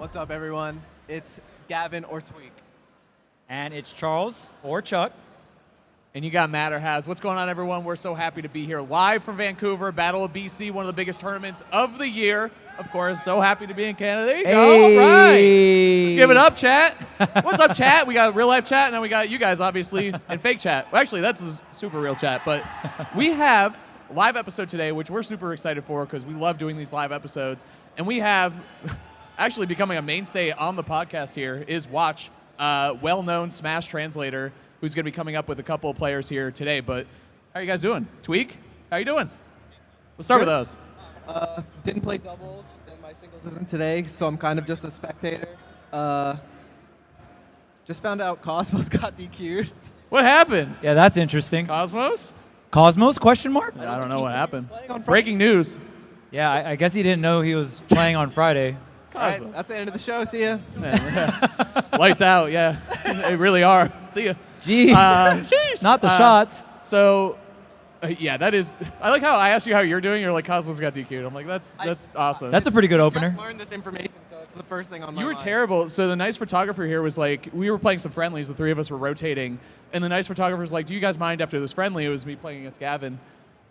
What's up, everyone? It's Gavin or Tweek. And it's Charles or Chuck. And you got Matt or Haz. What's going on, everyone? We're so happy to be here live from Vancouver, Battle of BC, one of the biggest tournaments of the year. Of course, so happy to be in Canada. There you go. All right. Give it up, chat. What's up, chat? We got real life chat, and then we got you guys, obviously, and fake chat. Well, actually, that's a super real chat. But we have a live episode today, which we're super excited for because we love doing these live episodes. And we have actually becoming a mainstay on the podcast here is Watch, well-known Smash translator, who's going to be coming up with a couple of players here today. But how are you guys doing? Tweek, how you doing? We'll start with those. Didn't play doubles, and my singles isn't today, so I'm kind of just a spectator. Just found out Cosmos got DQ'd. What happened? Yeah, that's interesting. Cosmos? Cosmos, question mark? I don't know what happened. On Breaking news. Yeah, I guess he didn't know he was playing on Friday. All right, that's the end of the show. See ya. Lights out, yeah. They really are. See ya. Jeez. Sheesh. Not the shots. So, yeah, that is. I like how I asked you how you're doing. You're like, Cosmos got DQ'd. I'm like, that's awesome. That's a pretty good opener. I just learned this information, so it's the first thing on my You were mind. terrible. So the nice photographer here was like, we were playing some friendlies. The three of us were rotating. And the nice photographer's like, do you guys mind after this friendly? It was me playing against Gavin.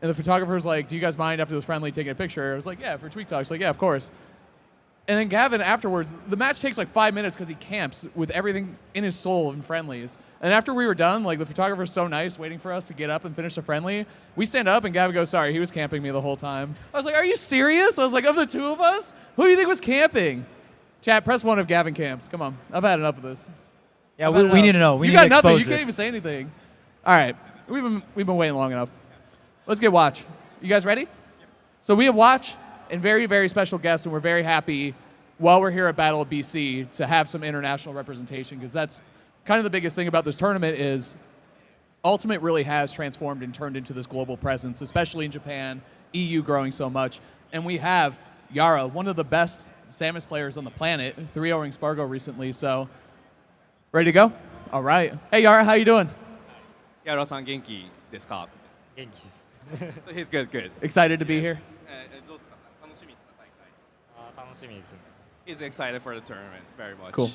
And the photographer's like, do you guys mind after this friendly taking a picture? I was like, yeah, for Tweek Talks. Like, yeah, of course. And then Gavin afterwards, the match takes like 5 minutes because he camps with everything in his soul in friendlies. And after we were done, like the photographer's so nice waiting for us to get up and finish the friendly. We stand up and Gavin goes, sorry, he was camping me the whole time. I was like, are you serious? I was like, of the two of us, who do you think was camping? Chat, press 1 if Gavin camps. Come on, I've had enough of this. Yeah, we need to know. We you need got to nothing. expose You can't this. even say anything. All right, we've been waiting long enough. Let's get Watch. You guys ready? So we have Watch and very, very special guests, and we're very happy while we're here at Battle of BC to have some international representation, because that's kind of the biggest thing about this tournament is Ultimate really has transformed and turned into this global presence, especially in Japan, EU growing so much. And we have Yaura, one of the best Samus players on the planet, 3-0ing Spargo recently. So, ready to go? All right. Hey, Yaura, how you doing? Yaura-san 元気ですか? 元気です。 He's good. Excited to be here? どうですか? 楽しみですか? 大会. 楽しみですね。 He's excited for the tournament very much. Cool.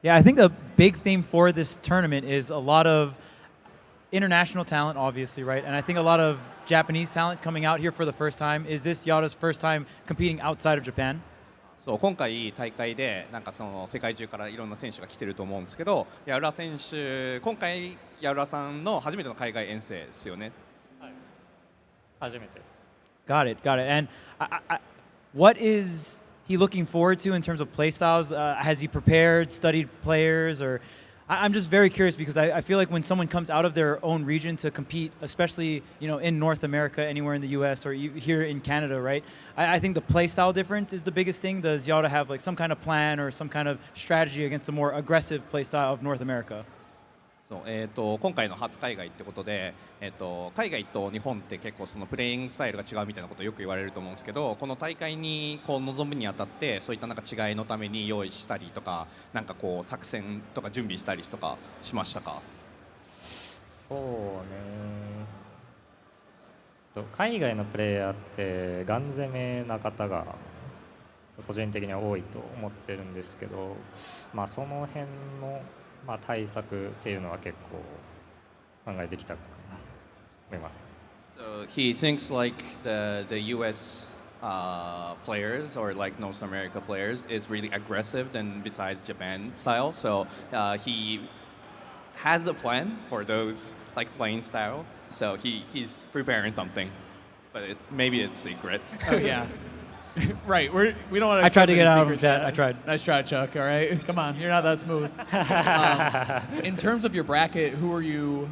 Yeah, I think the big theme for this tournament is a lot of international talent, obviously, right? And I think a lot of Japanese talent coming out here for the first time. Is this Yaura's first time competing outside of Japan? そう、今回大会でなんかその世界中からいろんな選手が来てると思うんですけど、ヤウラ選手、今回ヤウラさんの初めての海外遠征ですよね。はい。初めてです。Got it. And what is he looking forward to in terms of playstyles? Has he prepared, studied players, or I'm just very curious because I feel like when someone comes out of their own region to compete, especially in North America, anywhere in the U.S. or here in Canada, right? I think the playstyle difference is the biggest thing. Does Yaura have like some kind of plan or some kind of strategy against the more aggressive playstyle of North America? そう今回の初海外ってことで、海外と日本って結構そのプレイングスタイルが違うみたいなことをよく言われると思うんですけど、この大会にこう臨むにあたってそういったなんか違いのために用意したりとか、なんかこう作戦とか準備したりとかしましたか？そうね。海外のプレイヤーってガン攻めな方が個人的には多いと思ってるんですけど、まあその辺の対策っていうのは結構考えてきたかなと思います。So he thinks like the U.S. Players or like North America players is really aggressive than besides Japan style. So he has a plan for those like playing style. So he's preparing something, but maybe it's secret. Oh yeah. Right, we don't want to. I tried to get out of secrets that. yet. I tried. Nice try, Chuck. All right, come on, you're not that smooth. In terms of your bracket, who are you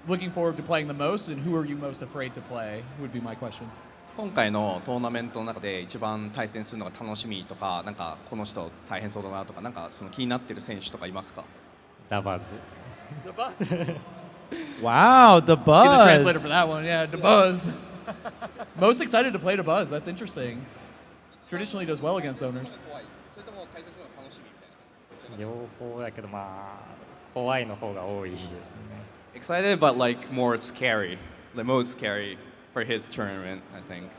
looking forward to playing the most, and who are you most afraid to play? Would be my question. 今回のトーナメントの中で一番対戦するのが楽しみとか、なんかこの人大変そうだなとか、なんかその気になってる選手とかいますか？ダバズ。The buzz. Wow, the Be the buzz. translator for that one. Yeah, the buzz. Most excited to play the buzz. That's interesting. Traditionally does well against owners. 両方やけど怖いの方が多いですね。Excited, but like more scary. The most scary for his tournament, I think.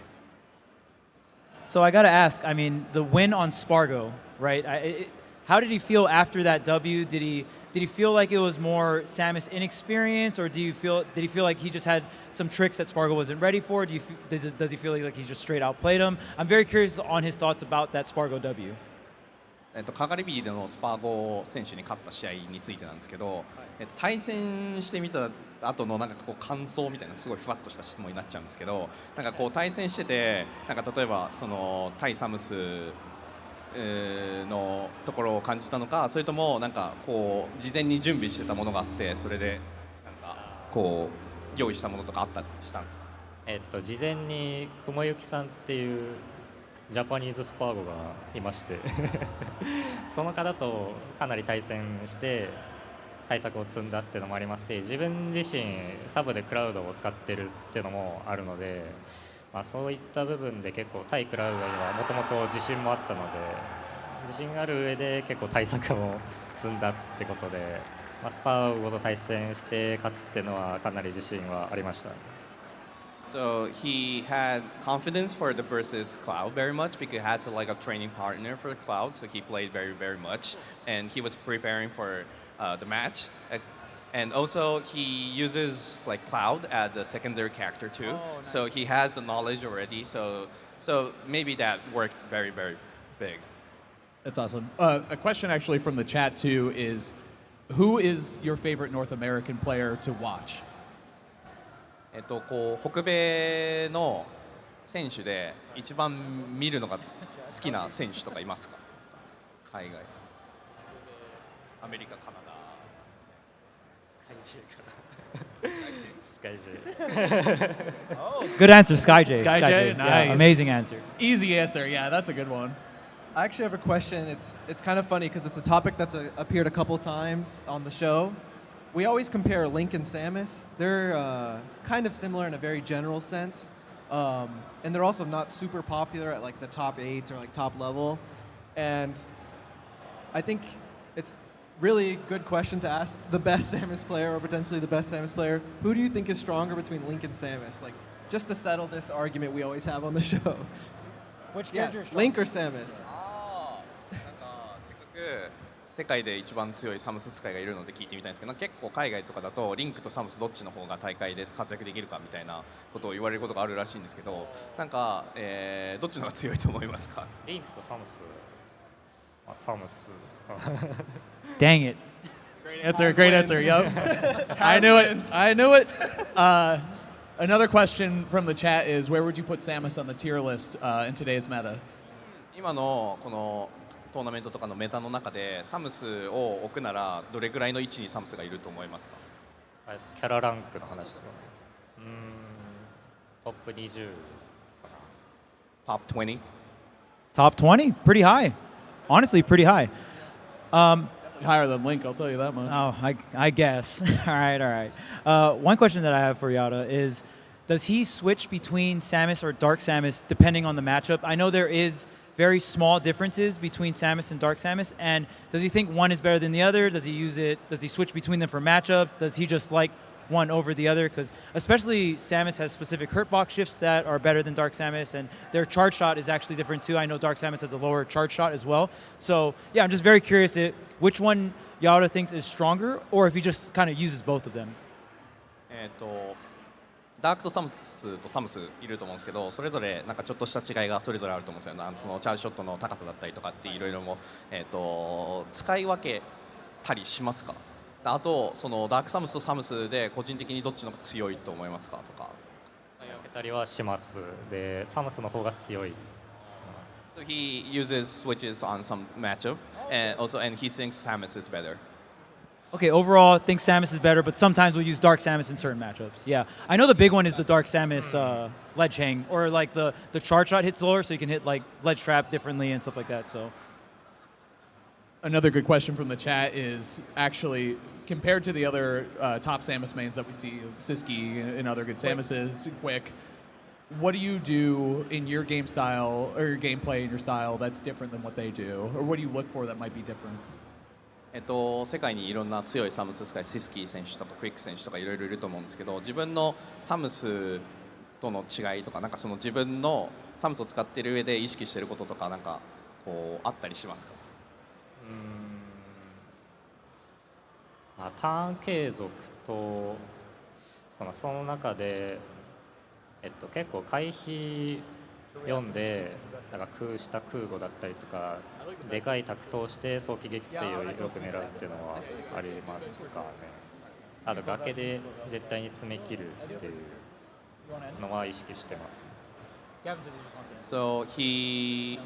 So I got to ask, I mean, the win on Spargo, right? How did he feel after that W? Did he feel like it was more Samus inexperience, or did he feel like he just had some tricks that Spargo wasn't ready for? Does he feel like he just straight outplayed him? I'm very curious on his thoughts about that Spargo W. カガリビーでのスパーゴ選手に勝った試合についてなんですけど、対戦してみた後のなんかこう感想みたいなすごいふわっとした質問になっちゃうんですけど、なんかこう対戦しててなんか例えばその対サムスのところを感じたのか、それともなんかこう事前に準備してたものがあってそれでなんかこう用意したものとかあったりしたんですか？事前に雲行さんっていうジャパニーズスパーゴがいましてその方とかなり対戦して対策を積んだっていうのもありますし、自分自身サブでクラウドを使ってるっていうのもあるので、そういった部分で結構対クラウドにはもともと自信もあったので、自信がある上で結構対策を積んだってことで、スパーゴと対戦して勝つっていうのはかなり自信はありました。So he had confidence for the versus Cloud very much because he has like a training partner for Cloud, so he played very much, and he was preparing for the match. And also he uses like Cloud as a secondary character too, nice. So he has the knowledge already. So maybe that worked very big. That's awesome. A question actually from the chat too is, who is your favorite North American player to watch? こう北米の選手で一番見るのが好きな選手とかいますか？海外、アメリカ、カナダ。SkyJ. Good answer, SkyJ. SkyJ, nice. Yeah, amazing answer. Easy answer. Yeah, that's a good one. I actually have a question. It's kind of funny because it's a topic that's appeared a couple times on the show. We always compare Link and Samus. They're kind of similar in a very general sense, and they're also not super popular at like the top 8s or like top level. And I think it's really good question to ask the best Samus player or potentially the best Samus player. Who do you think is stronger between Link and Samus? Like just to settle this argument we always have on the show. Which character is stronger? Link or Samus? なんかせっかく世界で一番強いサムス使いがいるので聞いてみたいんですけど、結構海外とかだとリンクとサムスどっちの方が大会で活躍できるかみたいなことを言われることがあるらしいんですけど、なんか、どっちの方が強いと思いますか？リンクとサムス。サムス。Dang it. Great answer. Yep. I knew it. Another question from the chat is, where would you put Samus on the tier list in today's meta? 今のこのトーナメントとかのメタの中でサムスを置くならどれぐらいの位置にサムスがいると思いますか？キャラランクの話ですよね。トップ20かな。Top 20? Top 20? Pretty high. Honestly, pretty high. Higher than Link, I'll tell you that much. Oh, I guess. all right. One question that I have for Yaura is, does he switch between Samus or Dark Samus depending on the matchup? I know there is very small differences between Samus and Dark Samus, and does he think one is better than the other? Does he switch between them for matchups? Does he just like one over the other? Because especially Samus has specific hurtbox shifts that are better than Dark Samus, and their charge shot is actually different too. I know Dark Samus has a lower charge shot as well. So yeah, I'm just very curious which one Yaura thinks is stronger, or if he just kind of uses both of them. ダークとサムスとサムスいると思うんですけど、それぞれなんかちょっとした違いがそれぞれあると思うんですよね。そのチャージショットの高さだったりとかっていろいろも、使い分けたりしますか？あとそのダークサムスとサムスで個人的にどっちの方が強いと思いますかとか。使い分けたりはします。で、サムスの方が強い。So he uses switches on some matchup, and he thinks Samus is better. Okay, overall, I think Samus is better, but sometimes we'll use Dark Samus in certain matchups. Yeah, I know the big one is the Dark Samus ledge hang, or like the charge shot hits lower, so you can hit like ledge trap differently and stuff like that. So, another good question from the chat is actually compared to the other top Samus mains that we see, Siski and other good Samuses, Quick. What do you do in your game style or your gameplay in your style that's different than what they do, or what do you look for that might be different? 世界にいろんな強いサムス使い、シスキー選手とかクイック選手とかいろいろいると思うんですけど、自分のサムスとの違いとか、なんかその自分のサムスを使っている上で意識していることとか、なんかこうあったりしますか？ターン継続とその中で、結構回避読んでなんか空した空母だったりとかでかいタクトをして早期撃墜をよく狙うっていうのはありますかね。あと崖で絶対に詰め切るっていうのは意識してます。So he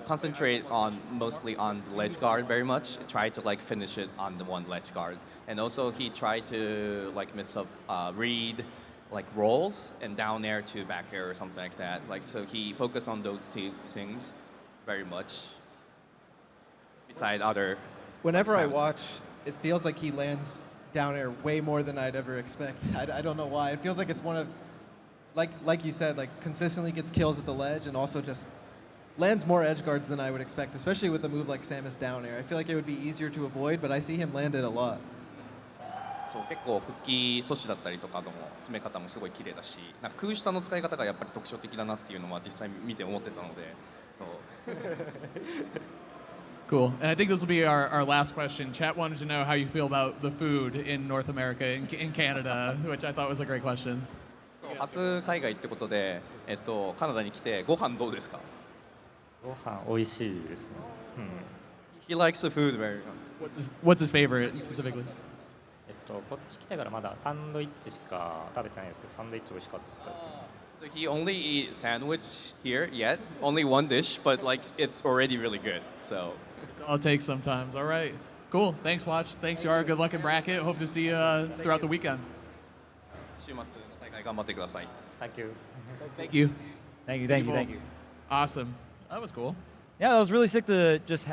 concentrate on mostly on the ledge guard very much. Try to like finish it on the one ledge guard, and also he tried to like mix up read like rolls and down air to back air or something like that. Like so he focused on those two things very much. Beside other. Whenever I watch, it feels like he lands down air way more than I'd ever expect. I don't know why. It feels like it's one of like you said, like consistently gets kills at the ledge and also just lands more edge guards than I would expect, especially with a move like Samus down air. I feel like it would be easier to avoid, but I see him land it a lot. そう結構復帰阻止だったりとかの詰め方もすごい綺麗だし、なんか空下の使い方がやっぱり特徴的だなっていうのは実際見て思ってたので、そう。Cool. And I think this will be our last question. Chat wanted to know how you feel about the food in North America, in Canada, which I thought was a great question. 初海外ってことで、カナダに来てご飯どうですか？ご飯美味しいですね。He likes the food very much. What's his favorite specifically? こっち来てからまだサンドイッチしか食べてないんですけど、サンドイッチ美味しかったですね。So he only eat sandwich here yet, only one dish, but like it's already really good. So it's all it takes sometimes. All right, cool. Thanks, Watch. Thanks, Yaura. Good luck in bracket. Hope to see you throughout the weekend. 週末の大会頑張ってください。Thank you. Thank you. Thank you, thank you, thank you. Awesome. That was cool. Yeah, that was really sick to just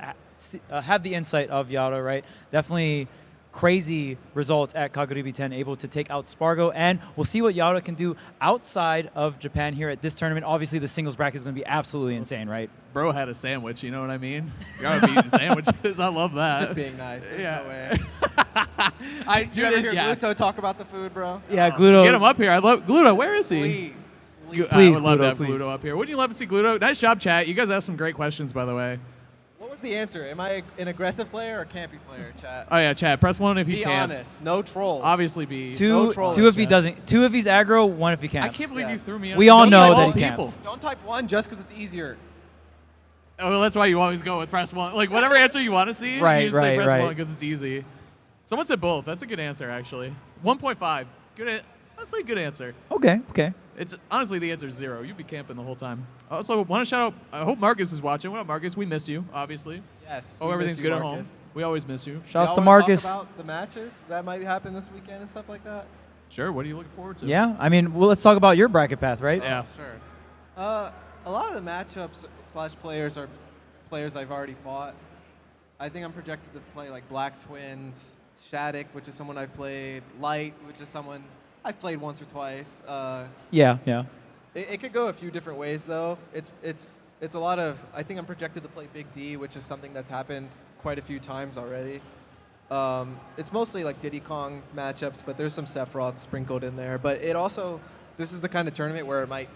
have the insight of Yaura, right? Definitely crazy results at Kaguribi 10, able to take out Spargo, and we'll see what Yaura can do outside of Japan here at this tournament. Obviously, the singles bracket is going to be absolutely insane, right? Bro had a sandwich, you know what I mean? Yaura eating sandwiches, I love that. Just being nice, there's no way. Do you ever hear Gluto talk about the food, bro? Yeah, Gluto. Get him up here. I love Gluto. Where is he? Please. I would love to have Gluto up here. Wouldn't you love to see Gluto? Nice job, chat. You guys asked some great questions, by the way. What was the answer? Am I an aggressive player or a campy player, chat? Oh yeah, chat. Press 1 if he Be camps. honest. No troll. Obviously be. Two if he doesn't. 2 if he's aggro, 1 if he camps. I can't believe you threw me. We all know that he people. camps. Don't type 1 just because it's easier. Oh, well, that's why you always go with press 1. Like whatever answer you want to see, right, you just say right, press right. 1 because it's easy. Someone said both. That's a good answer, actually. 1.5. Good. That's a good answer. Okay, okay. It's honestly the answer is 0. You'd be camping the whole time. Also, want to shout out. I hope Marcus is watching. What up, Marcus? We missed you, obviously. Yes. Hope everything's good at home. We always miss you. Shouts to Marcus. Talk about the matches that might happen this weekend and stuff like that. Sure. What are you looking forward to? Yeah, I mean, well, let's talk about your bracket path, right? Yeah. Sure. A lot of the matchups / players are players I've already fought. I think I'm projected to play like Black Twins, Shattuck, which is someone I've played, Light, which is someone I've played once or twice. Yeah. It could go a few different ways though. It's a lot of. I think I'm projected to play Big D, which is something that's happened quite a few times already. It's mostly like Diddy Kong matchups, but there's some Sephiroth sprinkled in there. But it also, this is the kind of tournament where it might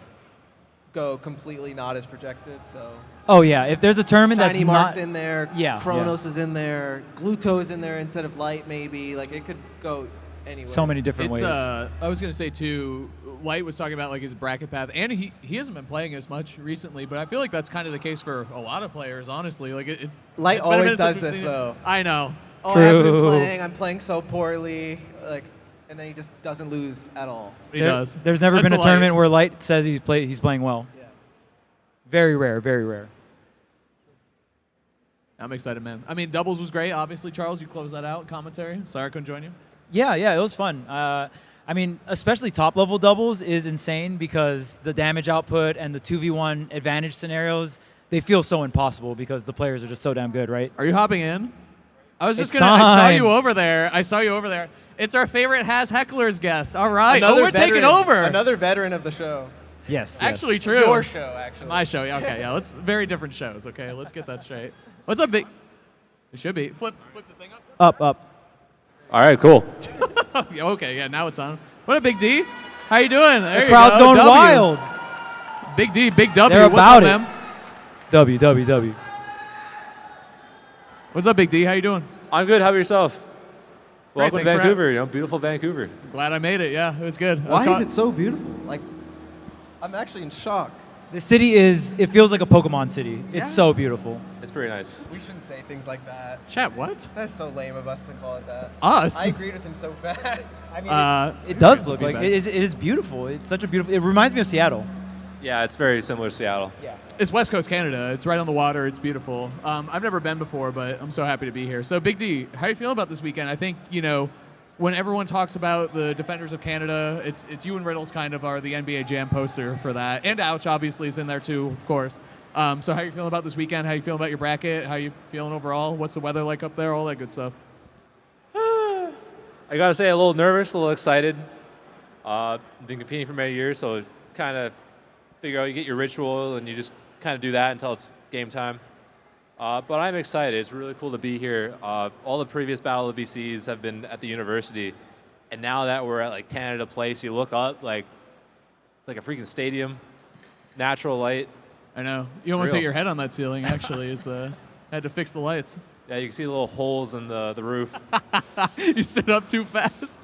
go completely not as projected. So. Oh yeah, if there's a tournament Tiny that's Mark's not in there, yeah, Kronos is in there, Gluto is in there instead of Light maybe. Like it could go anywhere. So many different ways. I was gonna say too. Light was talking about like his bracket path, and he hasn't been playing as much recently. But I feel like that's kind of the case for a lot of players, honestly. Like it's Light it's been a always minute does since we've this seen it. though. I know. Oh, I haven't been playing. I'm playing so poorly. Like, and then he just doesn't lose at all. He does. There's never That's been a Light. tournament where Light says he's playing well. Yeah. Very rare, very rare. I'm excited, man. I mean, doubles was great. Obviously, Charles, you closed that out. Commentary. Sorry I couldn't join you. Yeah, it was fun. I mean, especially top-level doubles is insane because the damage output and the 2v1 advantage scenarios, they feel so impossible because the players are just so damn good, right? Are you hopping in? I was just It's gonna. I saw time. you over there. It's our favorite Has Hecklers guest. All right. Another we're veteran, taking over. Another veteran of the show. Yes. Actually, true. Your show, actually. My show. Yeah. Okay. Yeah. Let's very different shows. Okay. Let's get that straight. What's up, big? It should be. Flip the thing up. Up. All right, cool. Okay. Yeah. Now it's on. What up, Big D? How you doing? There The you crowd's go. going W. wild. Big D, Big W. They're What's about up, it. man? W. What's up, Big D? How you doing? I'm good. How about yourself? Great, Welcome to thanks for Vancouver. Beautiful Vancouver. Glad I made it. Yeah, it was good. Why is it so beautiful? Like, I'm actually in shock. The city it feels like a Pokemon city. It's so Yes. beautiful. It's pretty nice. We shouldn't say things like that. Chat, what? That's so lame of us to call it that. Us? I agreed with him so fast. I mean, It does look be like bad. it is beautiful. It's such a beautiful. It reminds me of Seattle. Yeah, it's very similar to Seattle. Yeah. It's West Coast Canada. It's right on the water. It's beautiful. I've never been before, but I'm so happy to be here. So, Big D, how are you feeling about this weekend? I think, when everyone talks about the Defenders of Canada, it's you and Riddles kind of are the NBA Jam poster for that. And Ouch, obviously, is in there too, of course. So how are you feeling about this weekend? How are you feeling about your bracket? How are you feeling overall? What's the weather like up there? All that good stuff. I gotta say, a little nervous, a little excited. I've been competing for many years, so kind of figure out you get your ritual and you just kind of do that until it's game time. But I'm excited. It's really cool to be here. All the previous Battle of BCs have been at the university, and now that we're at like Canada Place, you look up it's like a freaking stadium, natural light. I know. You almost hit real. your head on that ceiling, actually, had to fix the lights. Yeah, you can see the little holes in the roof. You stood up too fast.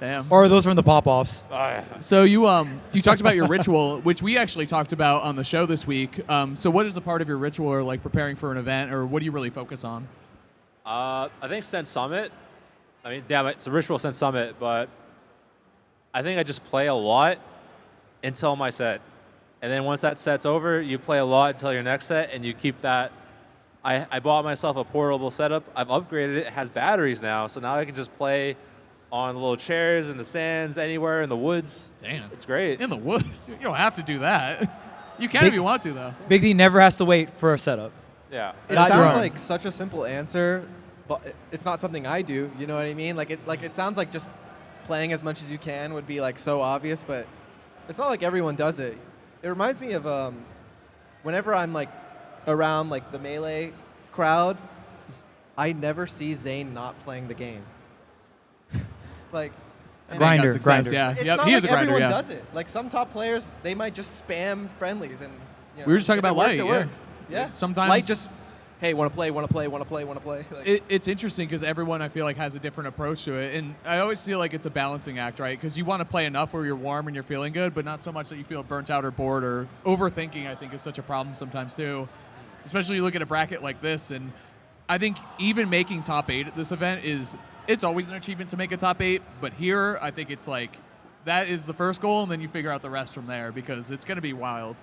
Damn. Or are those from the pop-offs? So you talked about your ritual, which we actually talked about on the show this week. So what is a part of your ritual, or like preparing for an event, or what do you really focus on? I think Sense Summit. I mean, damn it, it's a ritual Sense Summit, but I think I just play a lot until my set. And then once that set's over, you play a lot until your next set, and you keep that. I bought myself a portable setup. I've upgraded it. It has batteries now, so now I can just play on the little chairs in the sands, anywhere in the woods. Damn. It's great. In the woods? You don't have to do that. You can if you want to, though. Big D never has to wait for a setup. Yeah. it Not sounds your own. like such a simple answer, but it's not something I do. You know what I mean? Like it sounds like just playing as much as you can would be like so obvious, but it's not like everyone does it. It reminds me of whenever I'm like around like the Melee crowd, I never see Zane not playing the game. Like, and And they got Grinder, success, grinder. Yeah. it's Yep. not He like is a grinder, everyone yeah. does it. Like some top players, they might just spam friendlies, and We were just talking if it about works, Light, it yeah. works. Yeah. Sometimes- Light just, hey, want to play. Like, It's interesting because everyone, I feel like, has a different approach to it. And I always feel like it's a balancing act, right? Because you want to play enough where you're warm and you're feeling good, but not so much that you feel burnt out or bored, or overthinking, I think, is such a problem sometimes, too. Especially you look at a bracket like this, and I think even making top 8 at this event it's always an achievement to make a top 8, but here I think it's like that is the first goal, and then you figure out the rest from there, because it's going to be wild.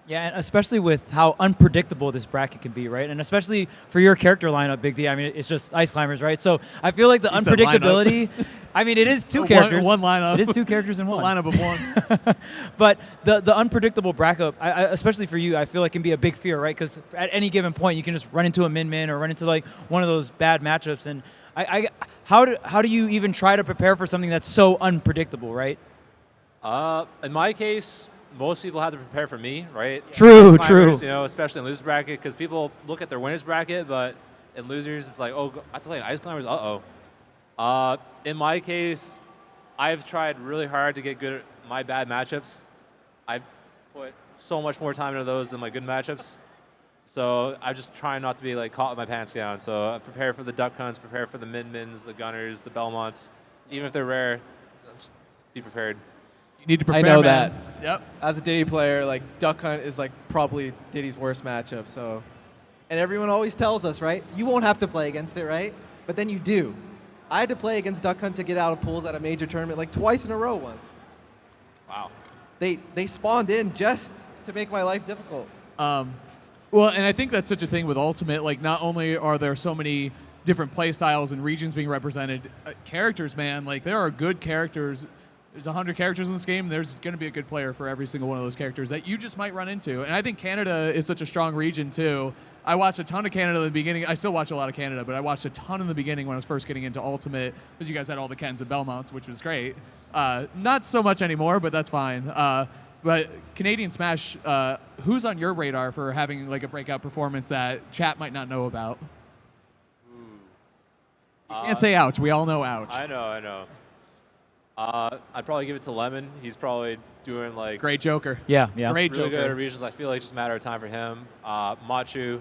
Yeah, and especially with how unpredictable this bracket can be, right? And especially for your character lineup, Big D. I mean, it's just Ice Climbers, right? So I feel like the You said unpredictability. I mean, it is two characters. One lineup. It is two characters in one. A lineup of one. But the unpredictable bracket, especially for you, I feel like can be a big fear, right? Because at any given point, you can just run into a min-min or run into like one of those bad matchups. And how do you even try to prepare for something that's so unpredictable, right? In my case, most people have to prepare for me, right? True, Climbers, true. You know, especially in losers bracket, because people look at their winners bracket, but in losers, it's like, oh, I have to play an Ice Climbers. In my case, I've tried really hard to get good at my bad matchups. I've put so much more time into those than my good matchups. So I'm just trying not to be like caught with my pants down. So I prepare for the duck hunts, prepare for the min-mins, the gunners, the Belmonts. Even if they're rare, just be prepared. You need to prepare, I know man. that. Yep. as a Diddy player, like Duck Hunt is like probably Diddy's worst matchup. So, and everyone always tells us, right? You won't have to play against it, right? But then you do. I had to play against Duck Hunt to get out of pools at a major tournament like twice in a row once. Wow. They spawned in just to make my life difficult. Well, and I think that's such a thing with Ultimate. Like, not only are there so many different play styles and regions being represented, characters, man, like there are good characters. There's 100 characters in this game. There's going to be a good player for every single one of those characters that you just might run into. And I think Canada is such a strong region, too. I watched a ton of Canada in the beginning. I still watch a lot of Canada, but I watched a ton in the beginning when I was first getting into Ultimate, because you guys had all the Kens and Belmonts, which was great. Not so much anymore, but that's fine. But Canadian Smash, who's on your radar for having like a breakout performance that chat might not know about? You can't say ouch. We all know ouch. I know. I'd probably give it to Lemon. He's probably doing like Great Joker. Yeah. Great really good Joker. at regions. I feel like it's just a matter of time for him. Machu.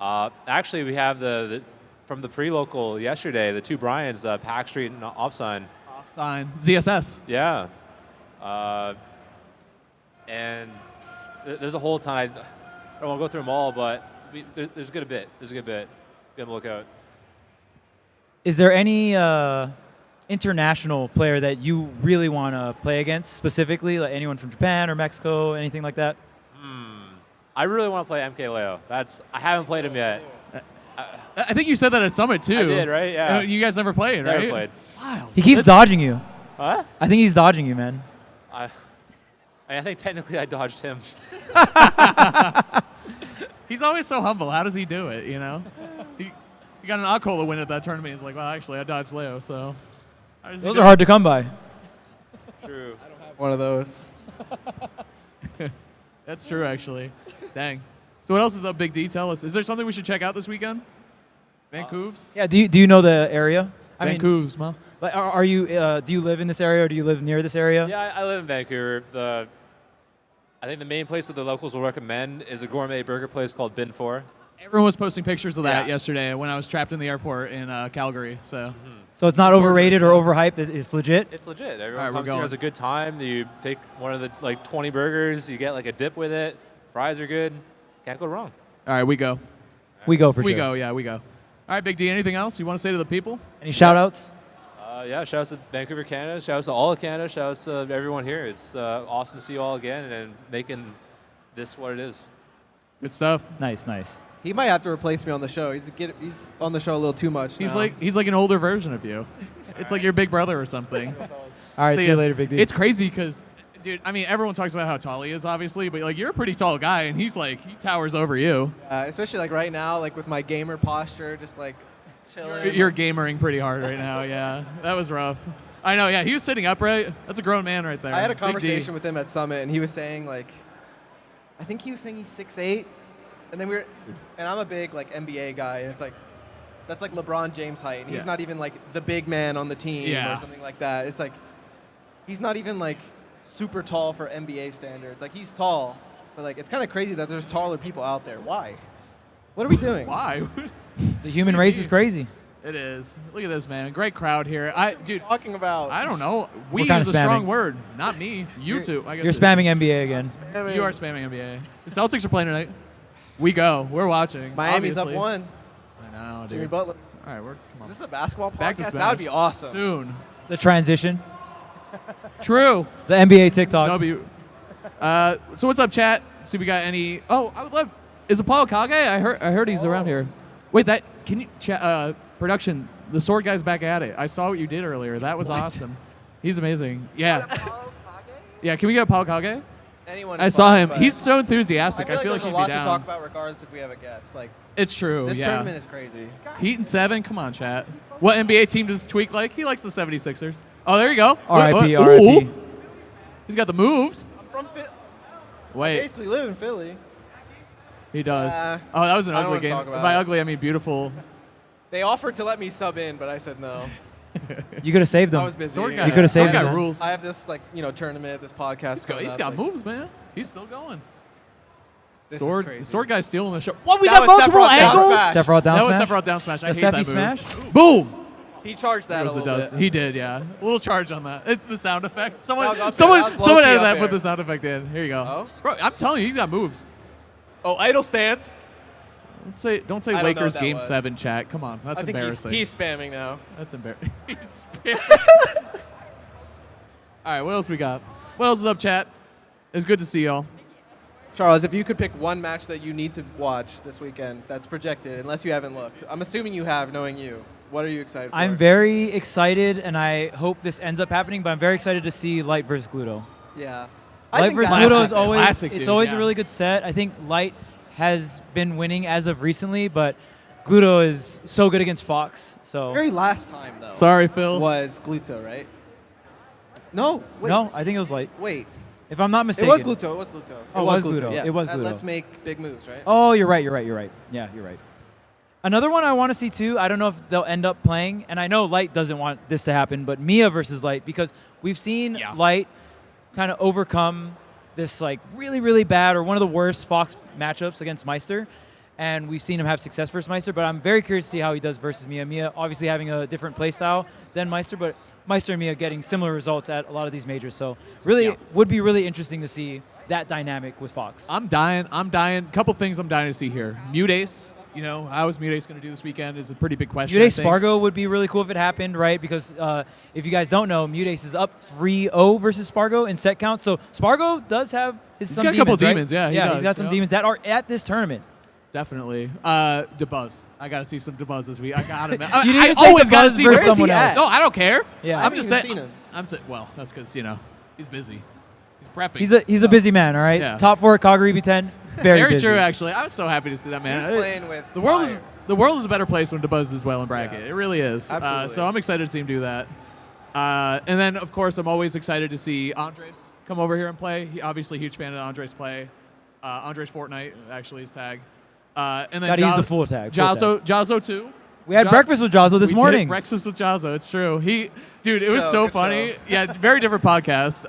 Actually, we have the from the pre-local yesterday, the two Bryans, Pack Street and Offsign. Sign. ZSS. Yeah. And there's a whole ton. I don't want to go through them all, but there's a good bit. There's a good bit. Be on the lookout. Is there any international player that you really want to play against specifically, like anyone from Japan or Mexico, anything like that? I really want to play MK Leo. I haven't played him yet. I think you said that at Summit too. I did, right? Yeah. You guys never played, right? Never played. Wild. He keeps dodging you. What? I think he's dodging you, man. I think technically I dodged him. He's always so humble. How does he do it, you know? He got an Akola win at that tournament. He's like, well, actually, I dodged Leo, so. Those are hard to come by. True. I don't have one of those. That's true, actually. Dang. So what else is up, Big D? Tell us. Is there something we should check out this weekend? Vancouver's? Yeah. Do you know the area? Vancouver's, man. Like, are you? Do you live in this area or do you live near this area? Yeah, I live in Vancouver. I think the main place that the locals will recommend is a gourmet burger place called Bin 4. Everyone was posting pictures of that Yeah. yesterday when I was trapped in the airport in Calgary. So. So it's not overrated or overhyped. It's legit. It's legit. Everyone All right, we're comes here, going. has a good time. You pick one of the 20 burgers. You get like a dip with it. Fries are good. Can't go wrong. All right, we go. We go for We sure. go, yeah, we go. All right, Big D, anything else you want to say to the people? Any shout outs? Yeah, shout outs to Vancouver, Canada. Shout outs to all of Canada. Shout outs to everyone here. It's awesome to see you all again and making this what it is. Good stuff. Nice. He might have to replace me on the show. He's on the show a little too much. He's now. like an older version of you. It's like your big brother or something. All right. See ya. you later, Big D. It's crazy because, dude, I mean, everyone talks about how tall he is, obviously, but like you're a pretty tall guy, and he towers over you. Especially like right now, like with my gamer posture, just like chilling. You're gamering pretty hard right now. Yeah, that was rough. I know. Yeah, he was sitting upright. That's a grown man right there. I had a Big D. conversation with him at Summit, and he was saying I think he was saying he's 6'8", and then and I'm a big like NBA guy, and it's like, that's like LeBron James height, and he's Yeah. not even like the big man on the team Yeah. or something like that. It's like, he's not even like super tall for NBA standards. Like he's tall, but like it's kind of crazy that there's taller people out there. Why? What are we doing? Why? The human race is crazy. It is. Look at this, man. Great crowd here. Dude, Talking about. I don't know. We We're kinda is a strong spamming. word. Not me. You two. I guess You're spamming NBA again. You are spamming NBA. The Celtics are playing tonight. We go. We're watching. Miami's obviously. up 1. I know, Jimmy dude. Butler. All right, come on. Is this a basketball Back to podcast? Spanish. That would be awesome. Soon. The transition. True. The NBA TikTok. W. So what's up, chat? See if we got any. Oh, I would love. Is ApolloKage? I heard he's around here. Wait, can you chat? Production. The sword guy's back at it. I saw what you did earlier. That was awesome. He's amazing. Yeah. Yeah. Can we get ApolloKage? Anyone I is saw fine, him. but He's so enthusiastic. I feel like he'd there's a lot be to down. talk about regardless if we have a guest. Like It's true. this yeah. tournament is crazy. Heat and 7. Come on, chat. What NBA team does Tweek like? He likes the 76ers. Oh, there you go. R.I.P. Ooh. R.I.P. He's got the moves. I'm from Philly. Wait, Basically live in Philly. he does. Uh, Oh, that was an I don't ugly wanna game. talk about By it. ugly, I mean beautiful. They offered to let me sub in, but I said no. You could have saved them. I was busy. Sword Yeah. guy. You could've saved Sword guy him. rules. I have this tournament, this podcast. He's coming up, got like, moves, man. He's still going. this is Sword, crazy. sword guy's stealing the show. What? We That got was multiple Sephiroth down angles. smash. Sephiroth down That was smash? Sephiroth down smash. I The hate that Sephi move. smash? Boom. He charged that That a was the little dust. bit. He did, yeah. A little charge on that. The sound effect. Someone, That was up there. someone, That was someone low-key out of up that there. put the sound effect in. Here you go. Oh? Bro, I'm telling you, he's got moves. Oh, idle stance. Don't say I don't know Lakers what that Game was. 7 chat. Come on, that's I think embarrassing. he's spamming now. That's embarrassing. He's All right, what else we got? What else is up, chat? It's good to see y'all. Charles, if you could pick one match that you need to watch this weekend that's projected, unless you haven't looked. I'm assuming you have, knowing you. What are you excited for? I'm very excited, and I hope this ends up happening, but I'm very excited to see Light versus Gluto. Yeah. Light versus that's Gluto is a always classic, it's dude, always yeah. a really good set. I think Light has been winning as of recently, but Gluto is so good against Fox. So Very last time, though. Sorry, Phil. Was Gluto, right? No. Wait. no, I think it was Light. Wait. If I'm not It mistaken. was Gluto. It was Gluto. Oh, it was Gluto. Yes. It was At Gluto. Let's Make Big Moves, right? Oh, you're right. Yeah, you're right. Another one I want to see too, I don't know if they'll end up playing, and I know Light doesn't want this to happen, but Mia versus Light, because we've seen Light kind of overcome this like really, really bad or one of the worst Fox matchups against Meister, and we've seen him have success versus Meister, but I'm very curious to see how he does versus Mia. Mia obviously having a different playstyle than Meister, but Meister and Mia getting similar results at a lot of these majors, so really would be really interesting to see that dynamic with Fox. I'm dying. Couple things I'm dying to see here. Mute Ace. You know, how is Mute Ace going to do this weekend is a pretty big question. Mute Ace Spargo would be really cool if it happened, right? Because if you guys don't know, Mute Ace is up 3-0 versus Spargo in set count. So Spargo does have he's got a couple demons, right? yeah. He's got some demons that are at this tournament. Definitely. DeBuzz. I got to see some DeBuzz this week. I got him. I always got to see versus someone else. No, I don't care. Yeah. I'm just saying. Seen him. Well, that's because, you know, he's busy. He's prepping. He's a busy man, all right? Yeah. Top 4 at Kagari B10. Very busy. True, actually. I was so happy to see that, man. He's playing with The world is a better place when DeBuzz does well in bracket. It really is. Absolutely. So I'm excited to see him do that. And then, of course, I'm always excited to see Andres come over here and play. Obviously, huge fan of Andres' play. Andres Fortnite, actually, his tag. And then Gotta use the full tag. Jazzo too. We had breakfast with Jazzo this morning. Did breakfast with Jazzo. It's true. Dude, it was so Good funny. show. Yeah, very different podcast.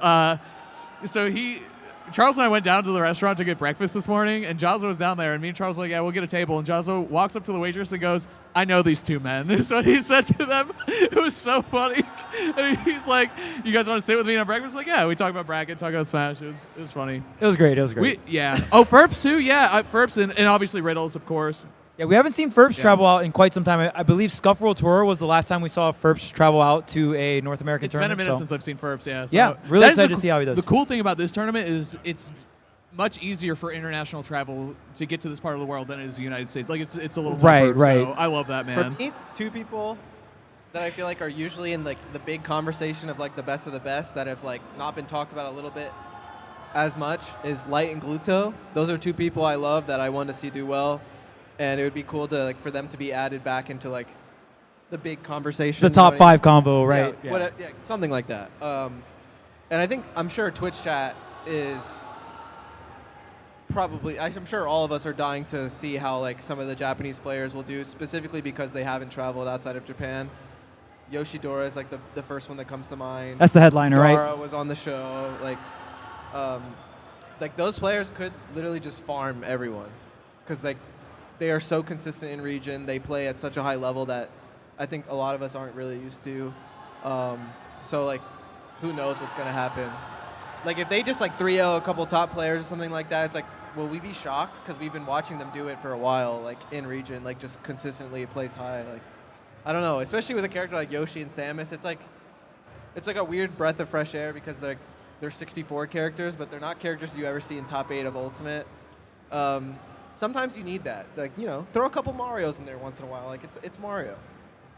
Charles and I went down to the restaurant to get breakfast this morning, and Jazzo was down there, and me and Charles were like, yeah, we'll get a table. And Jazzo walks up to the waitress and goes, I know these two men. Is what he said to them. It was so funny. And he's like, you guys want to sit with me on breakfast? Like, yeah, we talked about bracket, talked about Smash. It was funny. It was great. Ferps too? Yeah, Ferps and obviously Riddles, of course. Yeah, we haven't seen Ferps travel out in quite some time. I believe Scuff World Tour was the last time we saw Ferps travel out to a North American tournament. It's been a minute since I've seen Ferps, yeah. So yeah, really excited to see how he does. The cool thing about this tournament is it's much easier for international travel to get to this part of the world than it is the United States. Like, it's a little tougher. Right. So I love that, man. For me, two people that I feel like are usually in like the big conversation of like the best of the best that have like not been talked about a little bit as much is Light and Gluto. Those are two people I love that I want to see do well. And it would be cool to for them to be added back into like the big conversation. The top 5 combo, right? Yeah, something like that. And I'm sure Twitch chat is probably. I'm sure all of us are dying to see how like some of the Japanese players will do, specifically because they haven't traveled outside of Japan. Yoshidora is like the first one that comes to mind. That's the headliner, right? Yaura was on the show. Like those players could literally just farm everyone because they are so consistent in region. They play at such a high level that I think a lot of us aren't really used to. So, like, who knows what's going to happen. Like, if they just, 3-0 a couple top players or something like that, it's like, will we be shocked? Because we've been watching them do it for a while, like, in region, like, just consistently plays high. Like, I don't know. Especially with a character like Yoshi and Samus, it's like a weird breath of fresh air because they're 64 characters, but they're not characters you ever see in top 8 of Ultimate. Sometimes you need that. Like, throw a couple Marios in there once in a while. Like, it's Mario.